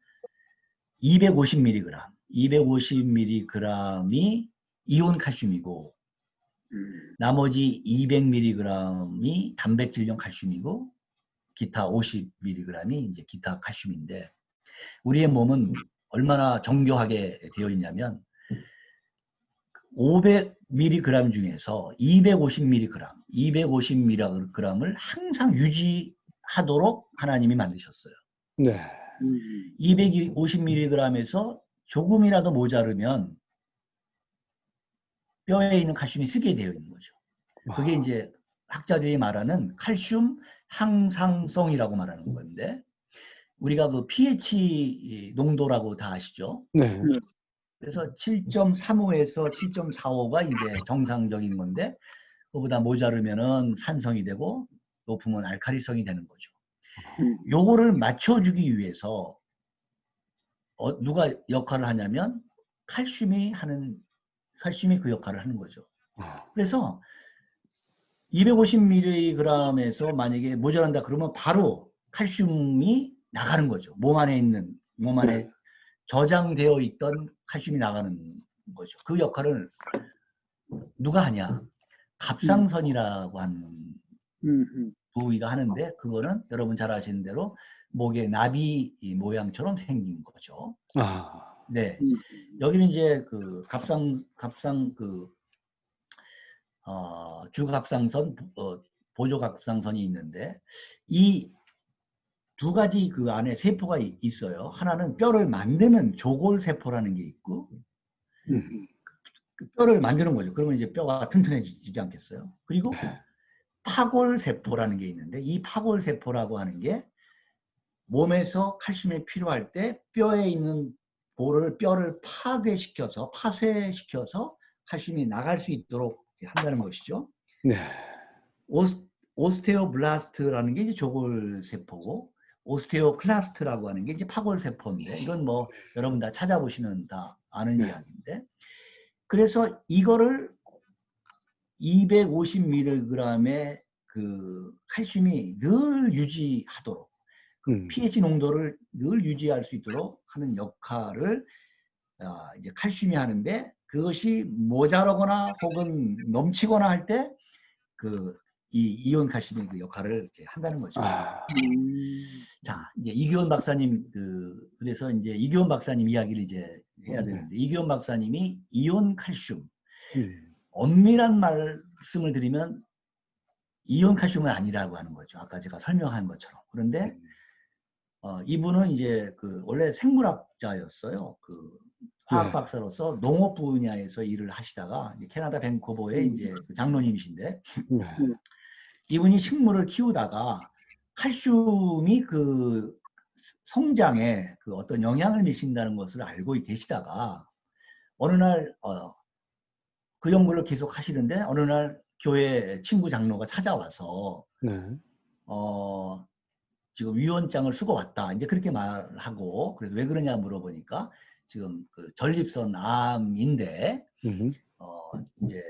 250mg이 이온 칼슘이고 나머지 200mg이 단백질형 칼슘이고 기타 50mg이 이제 기타 칼슘인데 우리의 몸은 얼마나 정교하게 되어 있냐면 500mg 중에서 250mg을 항상 하도록 하나님이 만드셨어요. 네. 250mg에서 조금이라도 모자르면 뼈에 있는 칼슘이 쓰게 되어 있는 거죠. 그게 이제 학자들이 말하는 칼슘 항상성이라고 말하는 건데, 우리가 그 pH 농도라고 다 아시죠? 네. 그래서 7.35에서 7.45가 이제 정상적인 건데, 그보다 모자르면은 산성이 되고 높으면 알칼리성이 되는 거죠. 요거를 맞춰주기 위해서 누가 역할을 하냐면 칼슘이 그 역할을 하는 거죠. 그래서 250mg에서 만약에 모자란다 그러면 바로 칼슘이 나가는 거죠. 몸 안에 저장되어 있던 칼슘이 나가는 거죠. 그 역할을 누가 하냐? 갑상선이라고 하는 부위가 하는데, 그거는 여러분 잘 아시는 대로 목에 나비 모양처럼 생긴 거죠. 네. 여기는 이제 그 주갑상선, 보조갑상선이 있는데, 이 두 가지 그 안에 세포가 있어요. 하나는 뼈를 만드는 조골세포라는 게 있고, 그 뼈를 만드는 거죠. 그러면 이제 뼈가 튼튼해지지 않겠어요? 그리고 파골세포라는 게 있는데, 이 파골세포라고 하는 게 몸에서 칼슘이 필요할 때 뼈에 있는 뼈를 파쇄시켜서 칼슘이 나갈 수 있도록 한다는 것이죠. 네. 오스테오블라스트라는 게 이제 조골세포고, 오스테오클라스트라고 하는 게 이제 파골세포인데, 이건 뭐 여러분 다 찾아보시면 다 아는 이야기인데, 그래서 이거를 250mg의 그 칼슘이 늘 유지하도록, pH 농도를 늘 유지할 수 있도록 하는 역할을 이제 칼슘이 하는데, 그것이 모자라거나 혹은 넘치거나 할 때 이 이온 칼슘이 그 역할을 이제 한다는 거죠. 자, 이제 이규원 박사님 그래서 이제 이규원 박사님 이야기를 이제 해야 되는데, 이규원 박사님이 이온 칼슘, 엄밀한 말씀을 드리면 이온 칼슘은 아니라고 하는 거죠. 아까 제가 설명한 것처럼. 그런데 이분은 이제 원래 생물학자였어요. 화학 박사로서 농업 분야에서 일을 하시다가 이제 캐나다 밴쿠버의 이제 장로님이신데, 이분이 식물을 키우다가 칼슘이 그 성장에 어떤 영향을 미친다는 것을 알고 계시다가, 어느 날 그 연구를 계속 하시는데, 어느 날 교회 친구 장로가 찾아와서 지금 위원장을 쓰고 왔다, 이제 그렇게 말하고, 그래서 왜 그러냐 물어보니까 지금 그 전립선 암인데 이제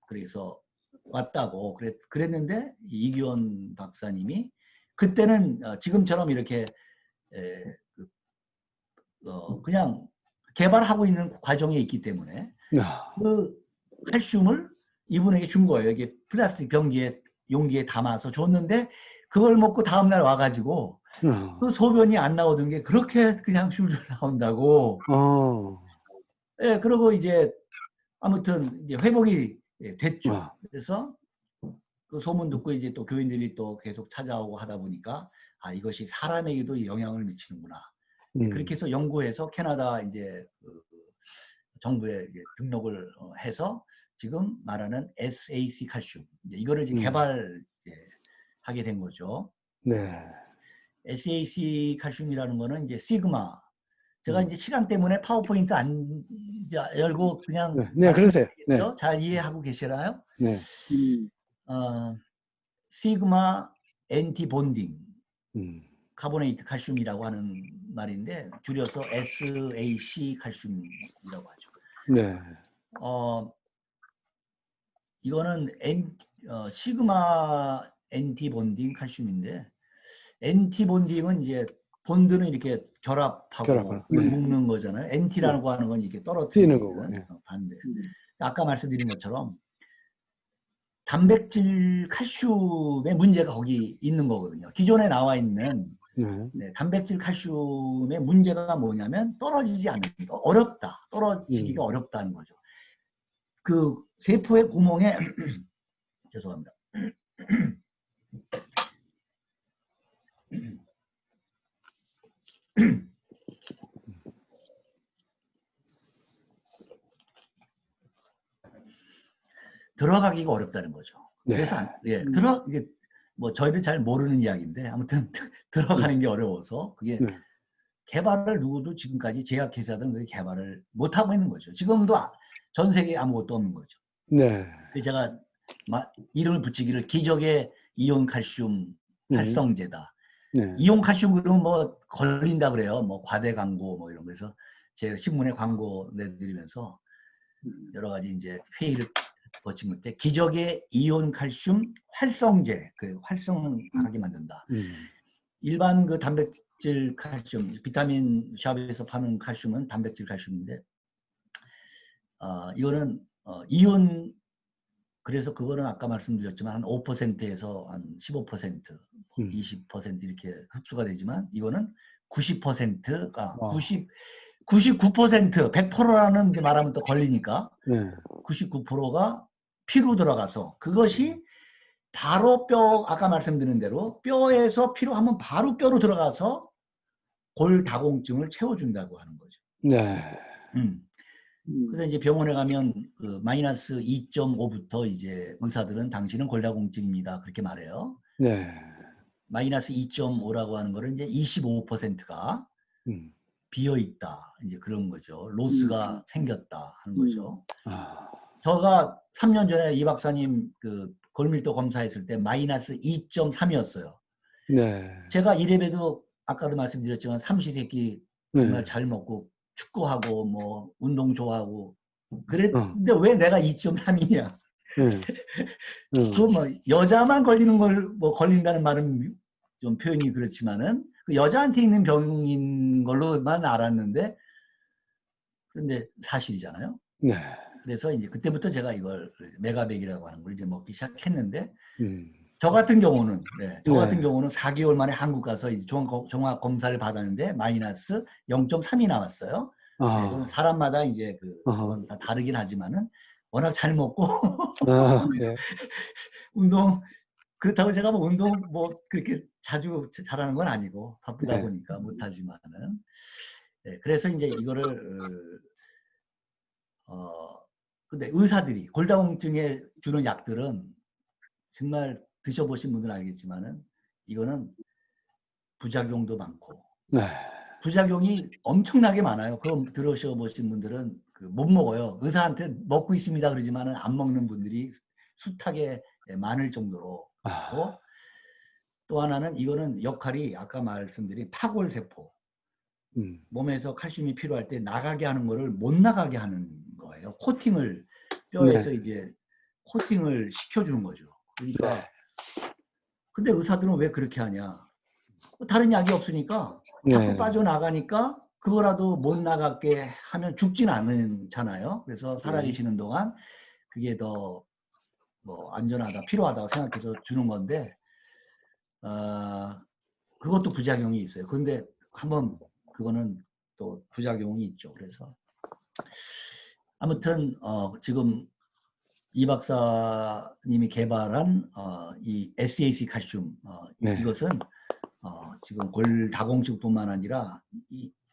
그래서 왔다고 그랬는데, 이규원 박사님이 그때는 지금처럼 이렇게 그냥 개발하고 있는 과정에 있기 때문에 그 칼슘을 이분에게 준 거예요. 이게 플라스틱 용기에 담아서 줬는데, 그걸 먹고 다음날 와가지고 그 소변이 안 나오던 게 그렇게 그냥 줄줄 나온다고. 예, 그리고 이제 아무튼 이제 회복이 됐죠. 그래서 그 소문 듣고 이제 또 교인들이 또 계속 찾아오고 하다 보니까, 이것이 사람에게도 영향을 미치는구나. 그렇게 해서 연구해서 캐나다 이제 정부에 등록을 해서 지금 말하는 SAC 칼슘, 이거를 이제 개발하게 된 거죠. 네. SAC 칼슘이라는 거는 이제 시그마. 제가 이제 시간 때문에 파워포인트 안 열고 그냥 네, 그러세요. 네. 잘 이해하고 계시나요? 네. 시그마 엔티 본딩 카보네이트 칼슘이라고 하는 말인데, 줄여서 SAC 칼슘이라고 하죠. 네. 이거는 시그마 엔티 본딩 칼슘인데, 엔티 본딩은 이제 본드는 이렇게 결합하고 묶는 거잖아요. 엔티라고 하는 건 이렇게 떨어뜨리는 거고. 반대. 아까 말씀드린 것처럼 단백질 칼슘의 문제가 거기 있는 거거든요. 기존에 나와 있는 단백질 칼슘의 문제가 뭐냐면 떨어지지 않는 거, 어렵다. 떨어지기가 어렵다는 거죠. 그 세포의 구멍에 죄송합니다. 들어가기가 어렵다는 거죠. 네. 그래서 이게 뭐 저희들 잘 모르는 이야기인데 아무튼 들어가는 게 어려워서 그게 네. 개발을 누구도 지금까지 제약회사든 그게 개발을 못 하고 있는 거죠. 지금도 전 세계에 아무것도 없는 거죠. 네. 그래서 제가 이름을 붙이기를 기적의 이온 칼슘 활성제다. 네. 이온 칼슘 그러면 뭐 걸린다 그래요. 뭐 과대 광고 뭐 이런 거에서 제가 신문에 광고 내드리면서 여러 가지 이제 회의를 거친 건데 기적의 이온 칼슘 활성제, 그 활성하게 만든다. 일반 그 단백질 칼슘, 비타민 샵에서 파는 칼슘은 단백질 칼슘인데 이거는 이온, 그래서 그거는 아까 말씀드렸지만 한 5%에서 한 15%, 20% 이렇게 흡수가 되지만 이거는 90%가 99%, 100%라는 게 말하면 또 걸리니까 네. 99%가 피로 들어가서 그것이 바로 뼈, 아까 말씀드린 대로 뼈에서 필요하면 바로 뼈로 들어가서 골다공증을 채워준다고 하는 거죠. 네. 그래서 이제 병원에 가면 그 마이너스 2.5부터 이제 의사들은 당신은 골다공증입니다. 그렇게 말해요. 네. 마이너스 2.5라고 하는 거는 이제 25%가 비어 있다. 이제 그런 거죠. 로스가 생겼다 하는 거죠. 제가 3년 전에 이 박사님 그 골밀도 검사했을 때 마이너스 2.3이었어요. 네. 제가 이래봬도 아까도 말씀드렸지만 삼시세끼 정말 잘 먹고 축구하고 뭐 운동 좋아하고 그랬는데 왜 내가 2.3이냐? 그 뭐 여자만 걸리는 걸 뭐 걸린다는 말은 좀 표현이 그렇지만은 그 여자한테 있는 병인 걸로만 알았는데 그런데 사실이잖아요. 네. 그래서 이제 그때부터 제가 이걸 메가백이라고 하는 걸 이제 먹기 시작했는데 저 같은 경우는 저 같은 경우는 4개월 만에 한국 가서 이제 종합 검사를 받았는데 마이너스 0.3이 나왔어요. 네, 그건 사람마다 이제 그건 다 다르긴 하지만은 워낙 잘 먹고 네. 운동 그렇다고 제가 뭐 운동 뭐 그렇게 자주 잘하는 건 아니고 바쁘다 네. 보니까 못하지만은 그래서 이제 이거를 근데 의사들이 골다공증에 주는 약들은 정말 드셔보신 분들은 알겠지만은 이거는 부작용도 많고 네. 부작용이 엄청나게 많아요. 그거 들으셔보신 분들은 못 먹어요. 의사한테 먹고 있습니다 그러지만은 안 먹는 분들이 숱하게 많을 정도로 많고 또 하나는 이거는 역할이 아까 말씀드린 파골세포 몸에서 칼슘이 필요할 때 나가게 하는 거를 못 나가게 하는 거예요. 코팅을 뼈에서 이제 코팅을 시켜주는 거죠. 그러니까 근데 의사들은 왜 그렇게 하냐? 다른 약이 없으니까 자꾸 빠져나가니까 그거라도 못 나가게 하면 죽진 않잖아요. 그래서 살아계시는 동안 그게 더 뭐 안전하다, 필요하다고 생각해서 주는 건데 그것도 부작용이 있어요. 그런데 한번 그거는 또 부작용이 있죠. 그래서 아무튼 지금 이 박사님이 개발한 이 SAC 칼슘 이것은 지금 골다공증뿐만 아니라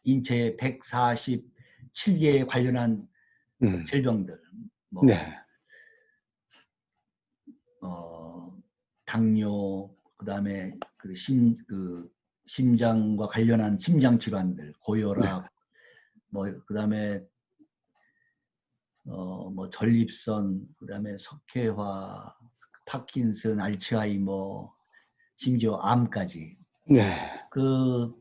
인체 147개에 관련한 질병들, 뭐 당뇨, 그다음에 심장과 관련한 심장 질환들, 고혈압, 뭐 그다음에 뭐 전립선, 그다음에 석회화, 파킨슨, 알츠하이머, 심지어 암까지. 그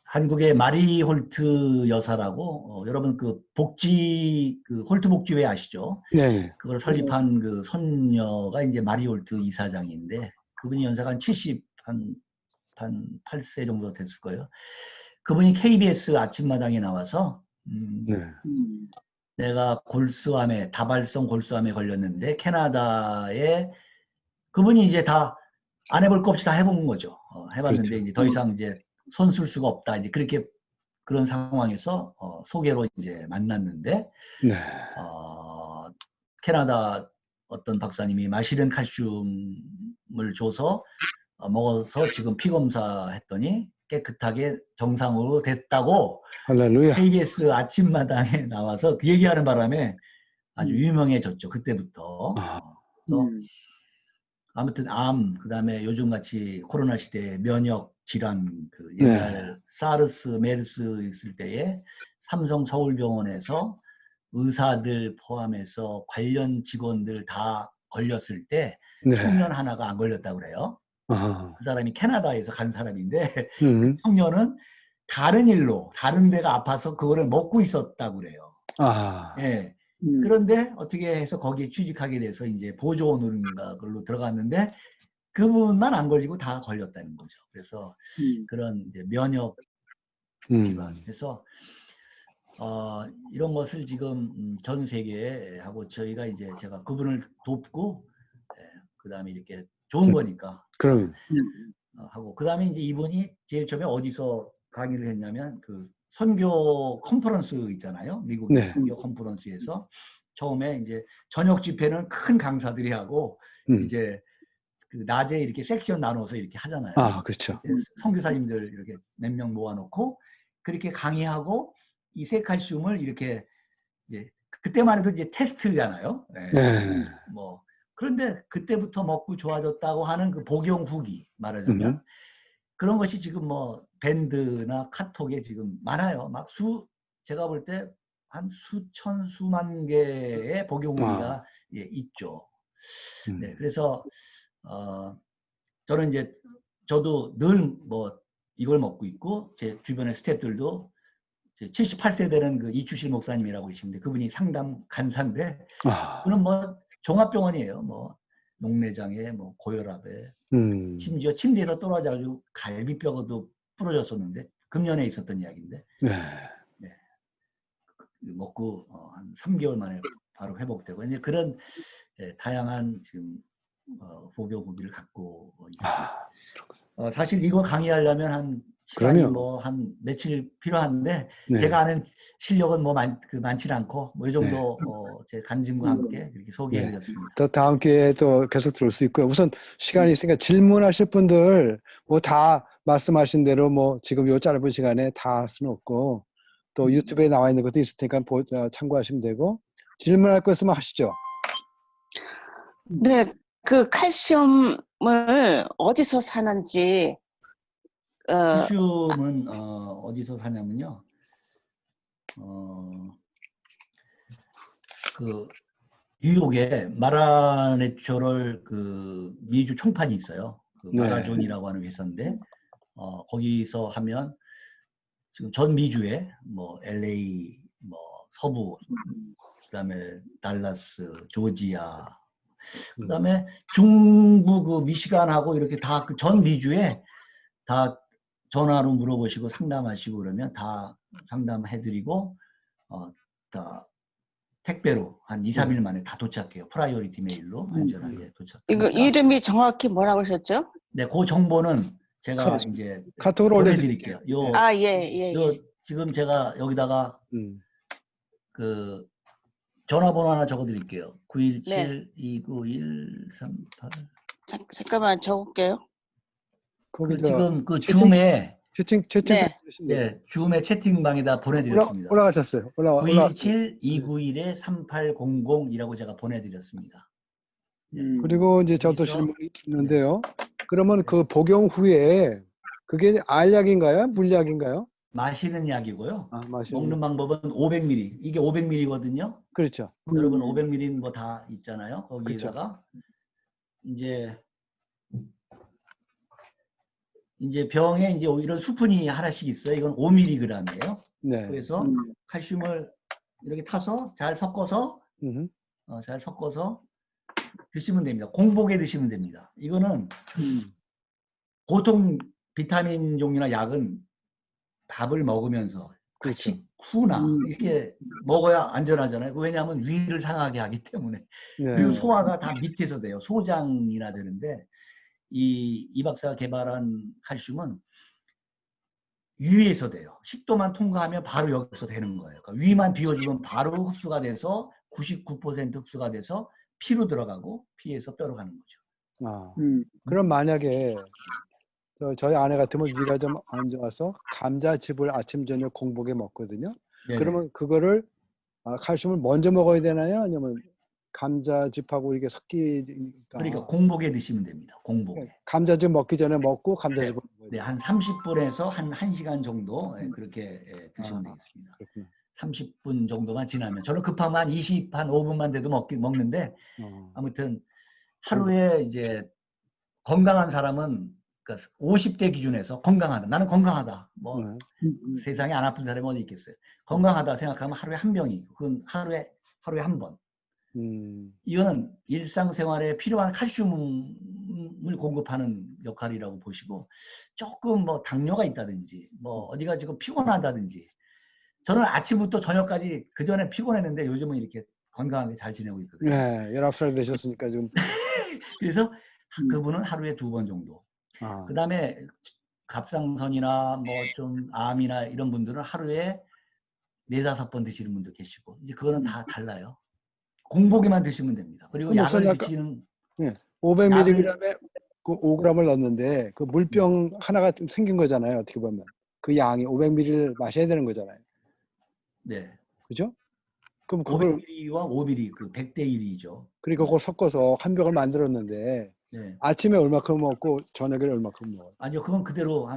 한국의 마리 홀트 여사라고 여러분 그 복지 홀트 복지회 아시죠? 그걸 설립한 그 손녀가 이제 마리 홀트 이사장인데 그분이 연세가 한 70, 한 8세 정도 됐을 거예요. 그분이 KBS 아침마당에 나와서 내가 골수암에 다발성 골수암에 걸렸는데 캐나다에 그분이 이제 다 안 해볼 거 없이 다 해본 거죠. 해봤는데 그렇죠. 이제 더 이상 이제 손 쓸 수가 없다. 이제 그렇게 그런 상황에서 소개로 이제 만났는데 캐나다 어떤 박사님이 마시른 칼슘을 줘서 먹어서 지금 피 검사했더니 깨끗하게 정상으로 됐다고 할렐루야. KBS 아침마당에 나와서 그 얘기하는 바람에 아주 음. 유명해졌죠. 그때부터. 아. 그래서 음. 아무튼 암, 그다음에 요즘같이 코로나 시대에 면역 질환, 그 네. 옛날 사르스, 메르스 있을 때에 삼성 서울병원에서 의사들 포함해서 관련 직원들 다 걸렸을 때 네. 청년 하나가 안 걸렸다고 그래요. 아. 그 사람이 캐나다에서 간 사람인데 음. 청년은 다른 일로 다른 데가 아파서 그거를 먹고 있었다고 그래요. 아. 예. 음. 그런데 어떻게 해서 거기에 취직하게 돼서 이제 보조원인가 그걸로 들어갔는데 그분만 안 걸리고 다 걸렸다는 거죠. 그래서 그런 이제 면역 질환. 그래서 이런 것을 지금 전 세계에 하고 저희가 이제 제가 그분을 돕고 그 다음에 이렇게 좋은 거니까 그럼. 하고 그 다음에 이제 이분이 제일 처음에 어디서 강의를 했냐면 그 선교 컨퍼런스 있잖아요. 미국의 네. 선교 컨퍼런스에서 처음에 이제 저녁 집회는 큰 강사들이 하고 이제 그 낮에 이렇게 섹션 나눠서 이렇게 하잖아요. 아, 그렇죠. 선교사님들 이렇게 몇 명 모아놓고 그렇게 강의하고 이 세칼슘을 이렇게 이제 그때만 해도 이제 테스트잖아요. 네. 뭐 그런데 그때부터 먹고 좋아졌다고 하는 그 복용 후기 말하자면 그런 것이 지금 뭐 밴드나 카톡에 지금 많아요. 막 제가 볼 때 한 수천 수만 개의 복용 후기가 있죠. 네, 그래서 저는 이제 저도 늘 뭐 이걸 먹고 있고 제 주변의 스태프들도 78세 되는 그 이추실 목사님이라고 계시는데 그분이 상담 간사인데 그는 뭐 종합병원이에요. 뭐 녹내장에 뭐 고혈압에 심지어 침대에서 떨어져가지고 갈비뼈도 부러졌었는데 금년에 있었던 이야기인데 네. 먹고 한 3개월 만에 바로 회복되고 이제 그런 다양한 지금 복용 후기를 갖고 있습니다. 사실 이거 강의하려면 한 시간이 뭐 한 며칠 필요한데 제가 아는 실력은 뭐 많지는 않고 뭐 이 정도 제 간증과 함께 이렇게 소개해드렸습니다. 또 다음 기회에 또 계속 들을 수 있고요. 우선 시간이 있으니까 질문하실 분들 뭐 다 말씀하신 대로 뭐 지금 요 짧은 시간에 다 할 수는 없고 또 유튜브에 나와 있는 것도 있을 테니까 참고하시면 되고 질문할 거 있으면 하시죠. 네, 그 칼슘을 어디서 사는지. 칼슘은 어디서 사냐면요. 그 뉴욕에 마라내추럴 그 미주 총판이 있어요. 그 마라존이라고 하는 회사인데 거기서 하면 지금 전 미주에 뭐 LA, 뭐 서부, 그다음에 달라스, 조지아, 그다음에 중부 그 미시간하고 이렇게 다 그 전 미주에 다 전화로 물어보시고 상담하시고 그러면 다 상담해드리고 다 택배로 한 2, 3일 만에 다 도착해요. 프라이어리티 메일로 안전하게 도착. 이거 이름이 정확히 뭐라고 하셨죠? 네, 그 정보는 제가 이제 카톡으로 보내드릴게요. 예. 지금 제가 여기다가 그 전화번호 하나 적어드릴게요. 917-291-38. 잠깐만 적을게요. 지금 그 줌에 채팅 네, 줌에 채팅방에다 보내드렸습니다. 올라가셨어요. 917-291-3800이라고 제가 보내드렸습니다. 그리고 이제 저도 질문이 있는데요. 그러면 그 복용 후에 그게 알약인가요? 물약인가요? 마시는 약이고요. 마시는 먹는 방법은 500ml. 이게 500ml거든요. 그렇죠. 여러분 500ml는 뭐 다 있잖아요. 거기에다가 이제 병에 이제 이런 수분이 하나씩 있어요. 이건 5mg이에요. 그래서 칼슘을 이렇게 타서 잘 섞어서 드시면 됩니다. 공복에 드시면 됩니다. 이거는 보통 비타민 종류나 약은 밥을 먹으면서 식후나 이렇게 먹어야 안전하잖아요. 왜냐하면 위를 상하게 하기 때문에. 그리고 소화가 다 밑에서 돼요. 소장이나 되는데 이 박사가 개발한 칼슘은 위에서 돼요. 식도만 통과하면 바로 여기서 되는 거예요. 그러니까 위만 비워주면 바로 흡수가 돼서 99% 흡수가 돼서 피로 들어가고 피에서 뼈로 가는 거죠. 아, 음. 그럼 만약에 저희 아내 같으면 위가 좀 안 좋아서 감자즙을 아침 저녁 공복에 먹거든요. 네네. 그러면 그거를 칼슘을 먼저 먹어야 되나요? 아니면 감자즙하고 이게 섞이니까 그러니까 공복에 드시면 됩니다. 공복에. 감자즙 먹기 전에 먹고 감자즙을 먹어야 네, 돼요. 한 30분에서 한 1시간 정도 그렇게 드시면 아, 되겠습니다. 그렇구나. 30분 정도만 지나면 저는 급하면 한 5분만 돼도 먹는데 아무튼 하루에 이제 건강한 사람은 그러니까 50대 기준에서 건강하다. 나는 건강하다. 뭐 세상에 안 아픈 사람이 어디 있겠어요. 건강하다 생각하면 하루에 한 병이 그건 하루에 한 번. 이거는 일상생활에 필요한 칼슘을 공급하는 역할이라고 보시고 조금 뭐 당뇨가 있다든지 뭐 어디가 지금 피곤하다든지 저는 아침부터 저녁까지 그전에 피곤했는데 요즘은 이렇게 건강하게 잘 지내고 있거든요. 네, 19살 되셨으니까 지금. 그래서 그분은 하루에 2번 정도. 그 다음에 갑상선이나 뭐 좀 암이나 이런 분들은 하루에 4-5번 드시는 분도 계시고 이제 그거는 다 달라요. 공복에만 드시면 됩니다. 그리고 약을 목사님 드시는 500mg에 그 5g을 넣었는데 그 물병 하나가 좀 생긴 거잖아요. 어떻게 보면 그 양이 500ml를 마셔야 되는 거잖아요. 네. 그죠? 그럼 그걸 500ml와 5ml 그 100대 1이죠. 그러니까 그걸 섞어서 한 병을 만들었는데 네. 아침에 얼마큼 먹고 저녁에 얼마큼 먹어요? 아니요, 그건 그대로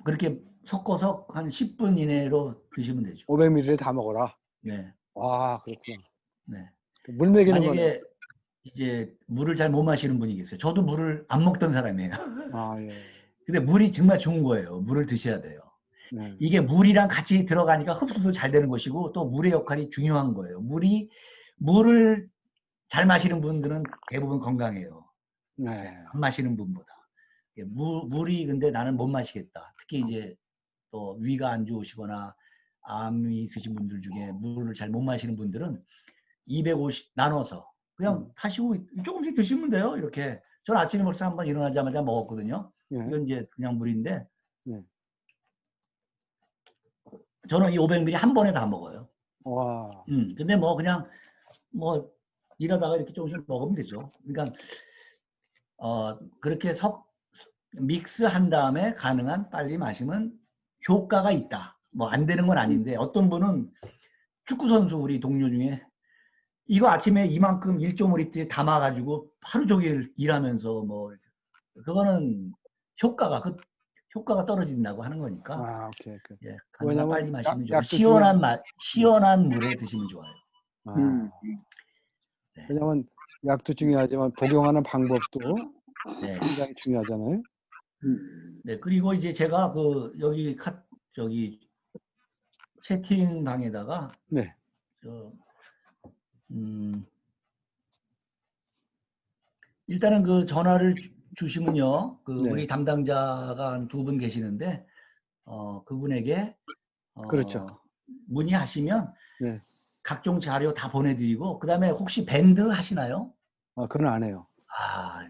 그렇게 섞어서 한 10분 이내로 드시면 되죠. 500ml 다 먹어라. 네. 와, 그렇구나. 네. 물 먹이는 거네. 만약에 이제 물을 잘 못 마시는 분이 계세요. 저도 물을 안 먹던 사람이에요. 예. 근데 물이 정말 좋은 거예요. 물을 드셔야 돼요. 네. 이게 물이랑 같이 들어가니까 흡수도 잘 되는 것이고 또 물의 역할이 중요한 거예요. 물을 잘 마시는 분들은 대부분 건강해요. 네. 안 마시는 분보다. 물이 근데 나는 못 마시겠다. 특히 이제 또 위가 안 좋으시거나 암이 있으신 분들 중에 물을 잘 못 마시는 분들은 250 나눠서 그냥 타시고 조금씩 드시면 돼요. 이렇게. 저는 아침에 벌써 한번 일어나자마자 먹었거든요. 네. 이건 이제 그냥 물인데 네. 저는 이 500ml 한 번에 다 먹어요. 와. 근데 뭐 그냥 뭐 일하다가 이렇게 조금씩 먹으면 되죠. 그러니까 그렇게 믹스한 다음에 가능한 빨리 마시면 효과가 있다. 뭐 안 되는 건 아닌데 어떤 분은 축구 선수 우리 동료 중에 이거 아침에 이만큼 1.5리터에 담아가지고 하루 종일 일하면서 뭐 그거는 효과가 떨어진다고 하는 거니까 오케이. 예, 가능한 왜냐면 빨리 마시면 좋고 약도 시원한 물에 드시면 좋아요. 네. 왜냐면 약도 중요하지만 복용하는 방법도 네. 굉장히 중요하잖아요. 네, 그리고 이제 제가 저기 채팅방에다가 네. 일단은 그 전화를 주시면요, 네. 우리 담당자가 한 2분 계시는데 그분에게 그렇죠. 문의하시면 네. 각종 자료 다 보내드리고 그 다음에 혹시 밴드 하시나요? 그건 안 해요.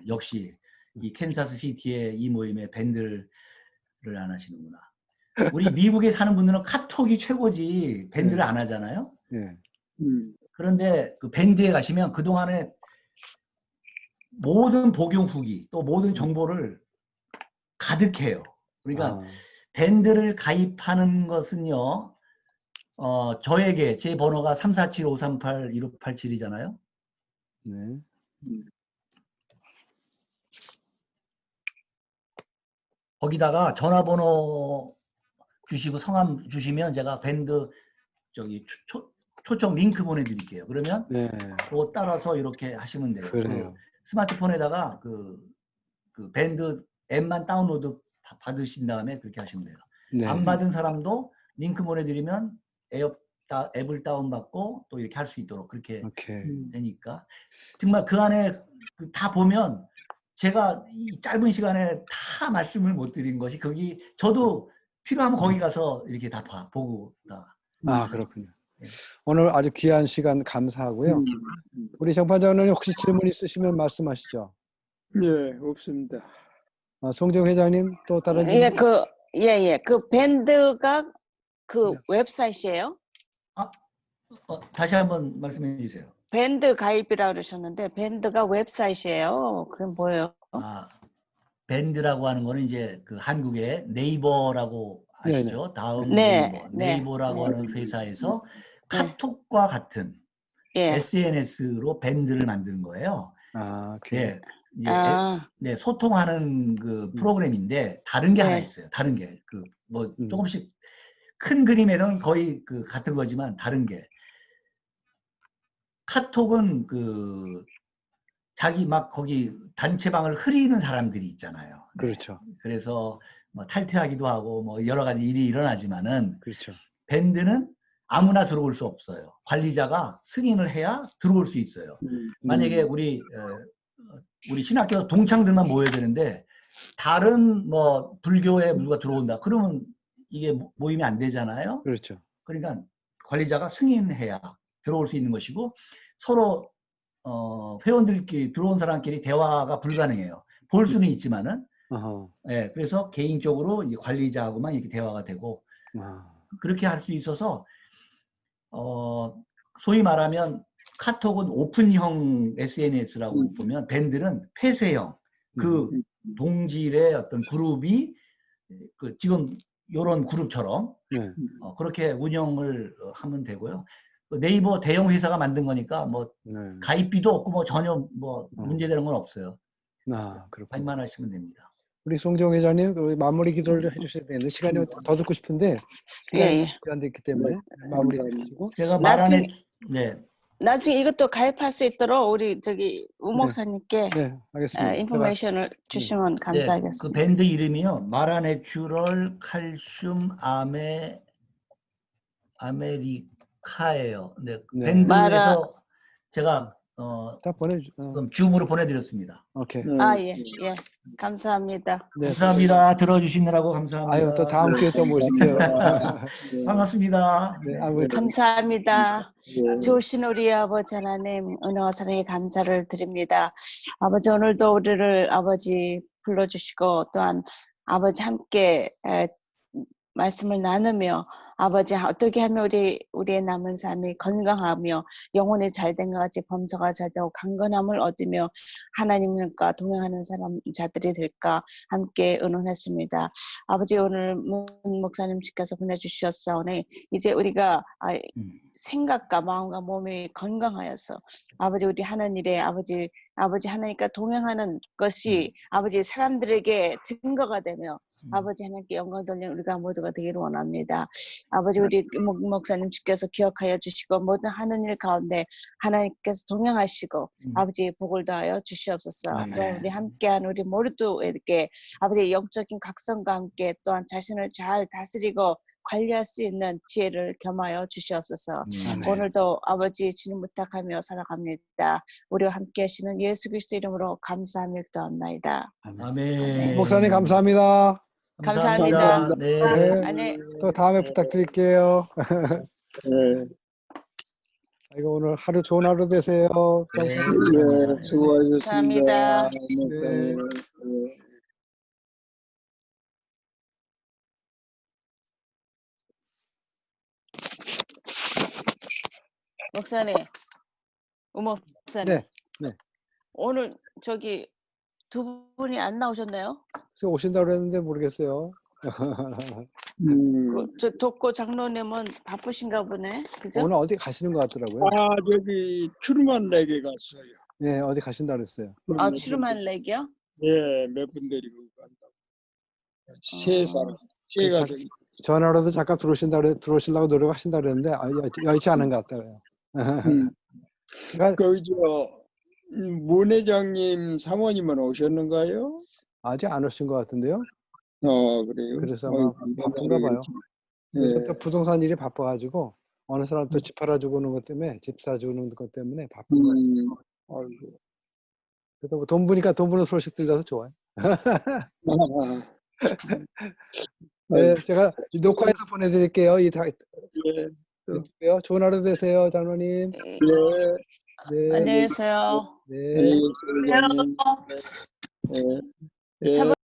역시 이 캔사스 시티의 이 모임에 밴드를 안 하시는구나. 우리 미국에 사는 분들은 카톡이 최고지 밴드를 안 하잖아요. 네. 그런데 그 밴드에 가시면 그동안에 모든 복용 후기 또 모든 정보를 가득해요. 그러니까 밴드를 가입하는 것은요. 저에게 제 번호가 347-538-1687이잖아요. 네. 거기다가 전화번호 주시고 성함 주시면 제가 밴드 초청 링크 보내드릴게요. 그러면 네. 그거 따라서 이렇게 하시면 돼요. 그래요. 스마트폰에다가 그 밴드 앱만 다운로드 받으신 다음에 그렇게 하시면 돼요. 네. 안 받은 사람도 링크 보내드리면 앱을 다운받고 또 이렇게 할 수 있도록 그렇게 되니까 정말 그 안에 다 보면 제가 이 짧은 시간에 다 말씀을 못 드린 것이 거기 저도 필요하면 거기 가서 이렇게 다 보고 그렇군요. 오늘 아주 귀한 시간 감사하고요. 우리 정판장님 혹시 질문 있으시면 말씀하시죠. 네, 없습니다. 송정 회장님 또 다른 질문? 그 밴드가 그 웹사이트예요? 다시 한번 말씀해 주세요. 밴드 가입이라고 그러셨는데 밴드가 웹사이트예요. 그건 뭐예요? 아, 밴드라고 하는 거는 이제 그 한국의 네이버라고 아시죠? 다음 네, 네이버. 네, 네이버라고 네. 하는 회사에서 네. 카톡과 같은 예. SNS로 밴드를 만드는 거예요. 아, 네, 이제 아, 네, 소통하는 그 프로그램인데 다른 게 하나 네. 있어요. 다른 게 그 뭐 음. 조금씩 큰 그림에서는 거의 그 같은 거지만 다른 게 카톡은 그 자기 막 거기 단체방을 흐리는 사람들이 있잖아요. 네. 그렇죠. 그래서 뭐 탈퇴하기도 하고 뭐 여러 가지 일이 일어나지만은 그렇죠. 밴드는 아무나 들어올 수 없어요. 관리자가 승인을 해야 들어올 수 있어요. 만약에 우리 신학교 동창들만 모여야 되는데 다른 뭐 불교에 누가 들어온다 그러면 이게 모임이 안 되잖아요. 그렇죠. 그러니까 관리자가 승인해야 들어올 수 있는 것이고 서로 회원들끼리 들어온 사람끼리 대화가 불가능해요. 볼 수는 있지만은 어허. 예, 그래서 개인적으로 이 관리자하고만 이렇게 대화가 되고 아, 그렇게 할 수 있어서 소위 말하면 카톡은 오픈형 SNS라고 보면 밴드는 폐쇄형 그 동질의 어떤 그룹이 그 지금 요런 그룹처럼 네. 그렇게 운영을 하면 되고요. 그 네이버 대형 회사가 만든 거니까 뭐 네. 가입비도 없고 뭐 전혀 뭐 문제되는 건 없어요. 아, 그렇군요. 가입만 하시면 됩니다. 우리 송정 회장님 그 마무리 기도를 해주셔야 되는데 시간이 더 듣고 싶은데 시간이 예. 제한됐기 때문에 마무리 감사합니다. 해주시고. 제가 말 안에 네, 나중에 이것도 가입할 수 있도록 우리 저기 우 네. 목사님께 네, 알겠습니다. 인포메이션을 주시면 네, 그 감사하겠습니다. 밴드 이름이요. 마라네추럴 칼슘 아메리카예요. 네, 네. 밴드에서 제가 다 보내주. 그럼 줌으로 보내드렸습니다. 오케이. 아, 예, 예. 감사합니다. 네. 감사합니다. 들어주시느라고 감사합니다. 아유, 또 다음 기회에 또 모실게요. 반갑습니다. 네, 아무리 감사합니다. 좋으신 우리 아버지 하나님 은혜와 사랑에 감사를 드립니다. 아버지 오늘도 우리를 아버지 불러주시고 또한 아버지 함께 말씀을 나누며 아버지 어떻게 하면 우리의 남은 삶이 건강하며 영혼이 잘된 것 같이 범사가 잘되고 강건함을 얻으며 하나님과 동행하는 자들이 될까 함께 의논했습니다. 아버지 오늘 문 목사님께서 보내주셨사오니 이제 우리가 생각과 마음과 몸이 건강하여서 아버지 우리 하는 일에 아버지 하나님과 동행하는 것이 아버지 사람들에게 증거가 되며 아버지 하나님께 영광 돌리는 우리가 모두가 되기를 원합니다. 아버지 우리 목사님 주께서 기억하여 주시고 모든 하는 일 가운데 하나님께서 동행하시고 아버지 복을 더하여 주시옵소서. 또한 우리 함께한 우리 모두에게 아버지 영적인 각성과 함께 또한 자신을 잘 다스리고 관리할 수 있는 지혜를 겸하여 주시옵소서. 오늘도 아버지 주님 부탁하며 살아갑니다. 우리와 함께 하시는 예수 그리스도 이름으로 감사하며 기도합나이다. 아멘. 목사님 감사합니다. 감사합니다. 네. 네. 또 다음에 부탁드릴게요. 네. 이거 오늘 하루 좋은 하루 되세요. 네. 네, 수고하셨습니다. 감사합니다. 목사님. 목사님, 목사님. 네, 네. 오늘 저기 두 분이 안 나오셨나요? 그래서 오신다고 했는데 모르겠어요. 저 독고 장로님은 바쁘신가 보네. 그죠? 오늘 어디 가시는 것 같더라고요. 아, 저기 출만 내게 갔어요. 네, 어디 가신다고 그랬어요. 아, 추루만 렉이요? 예, 몇 분 데리고 간다고. 세 사람, 세가 그 전화로도 잠깐 들어오시려고 노력하신다고 그랬는데 여의치 않은 것 같아요. 그러니까 문 회장님 사모님은 오셨는가요? 아직 안 오신 것 같은데요. 그래요? 그래서 아마 바쁜가 봐요. 요새 또 예. 부동산 일이 바빠가지고 어느 사람 또 집 팔아주고 오는 것 때문에 집 사주는 것 때문에 바쁜 거예요. 아이고. 그래도 뭐돈 버니까 돈 버는 소식 들려서 좋아요. 네, 제가 녹화해서 보내드릴게요. 예. 좋은 하루 되세요, 장로님. 네. 네, 안녕히 계세요. 네. 네. 네. 네.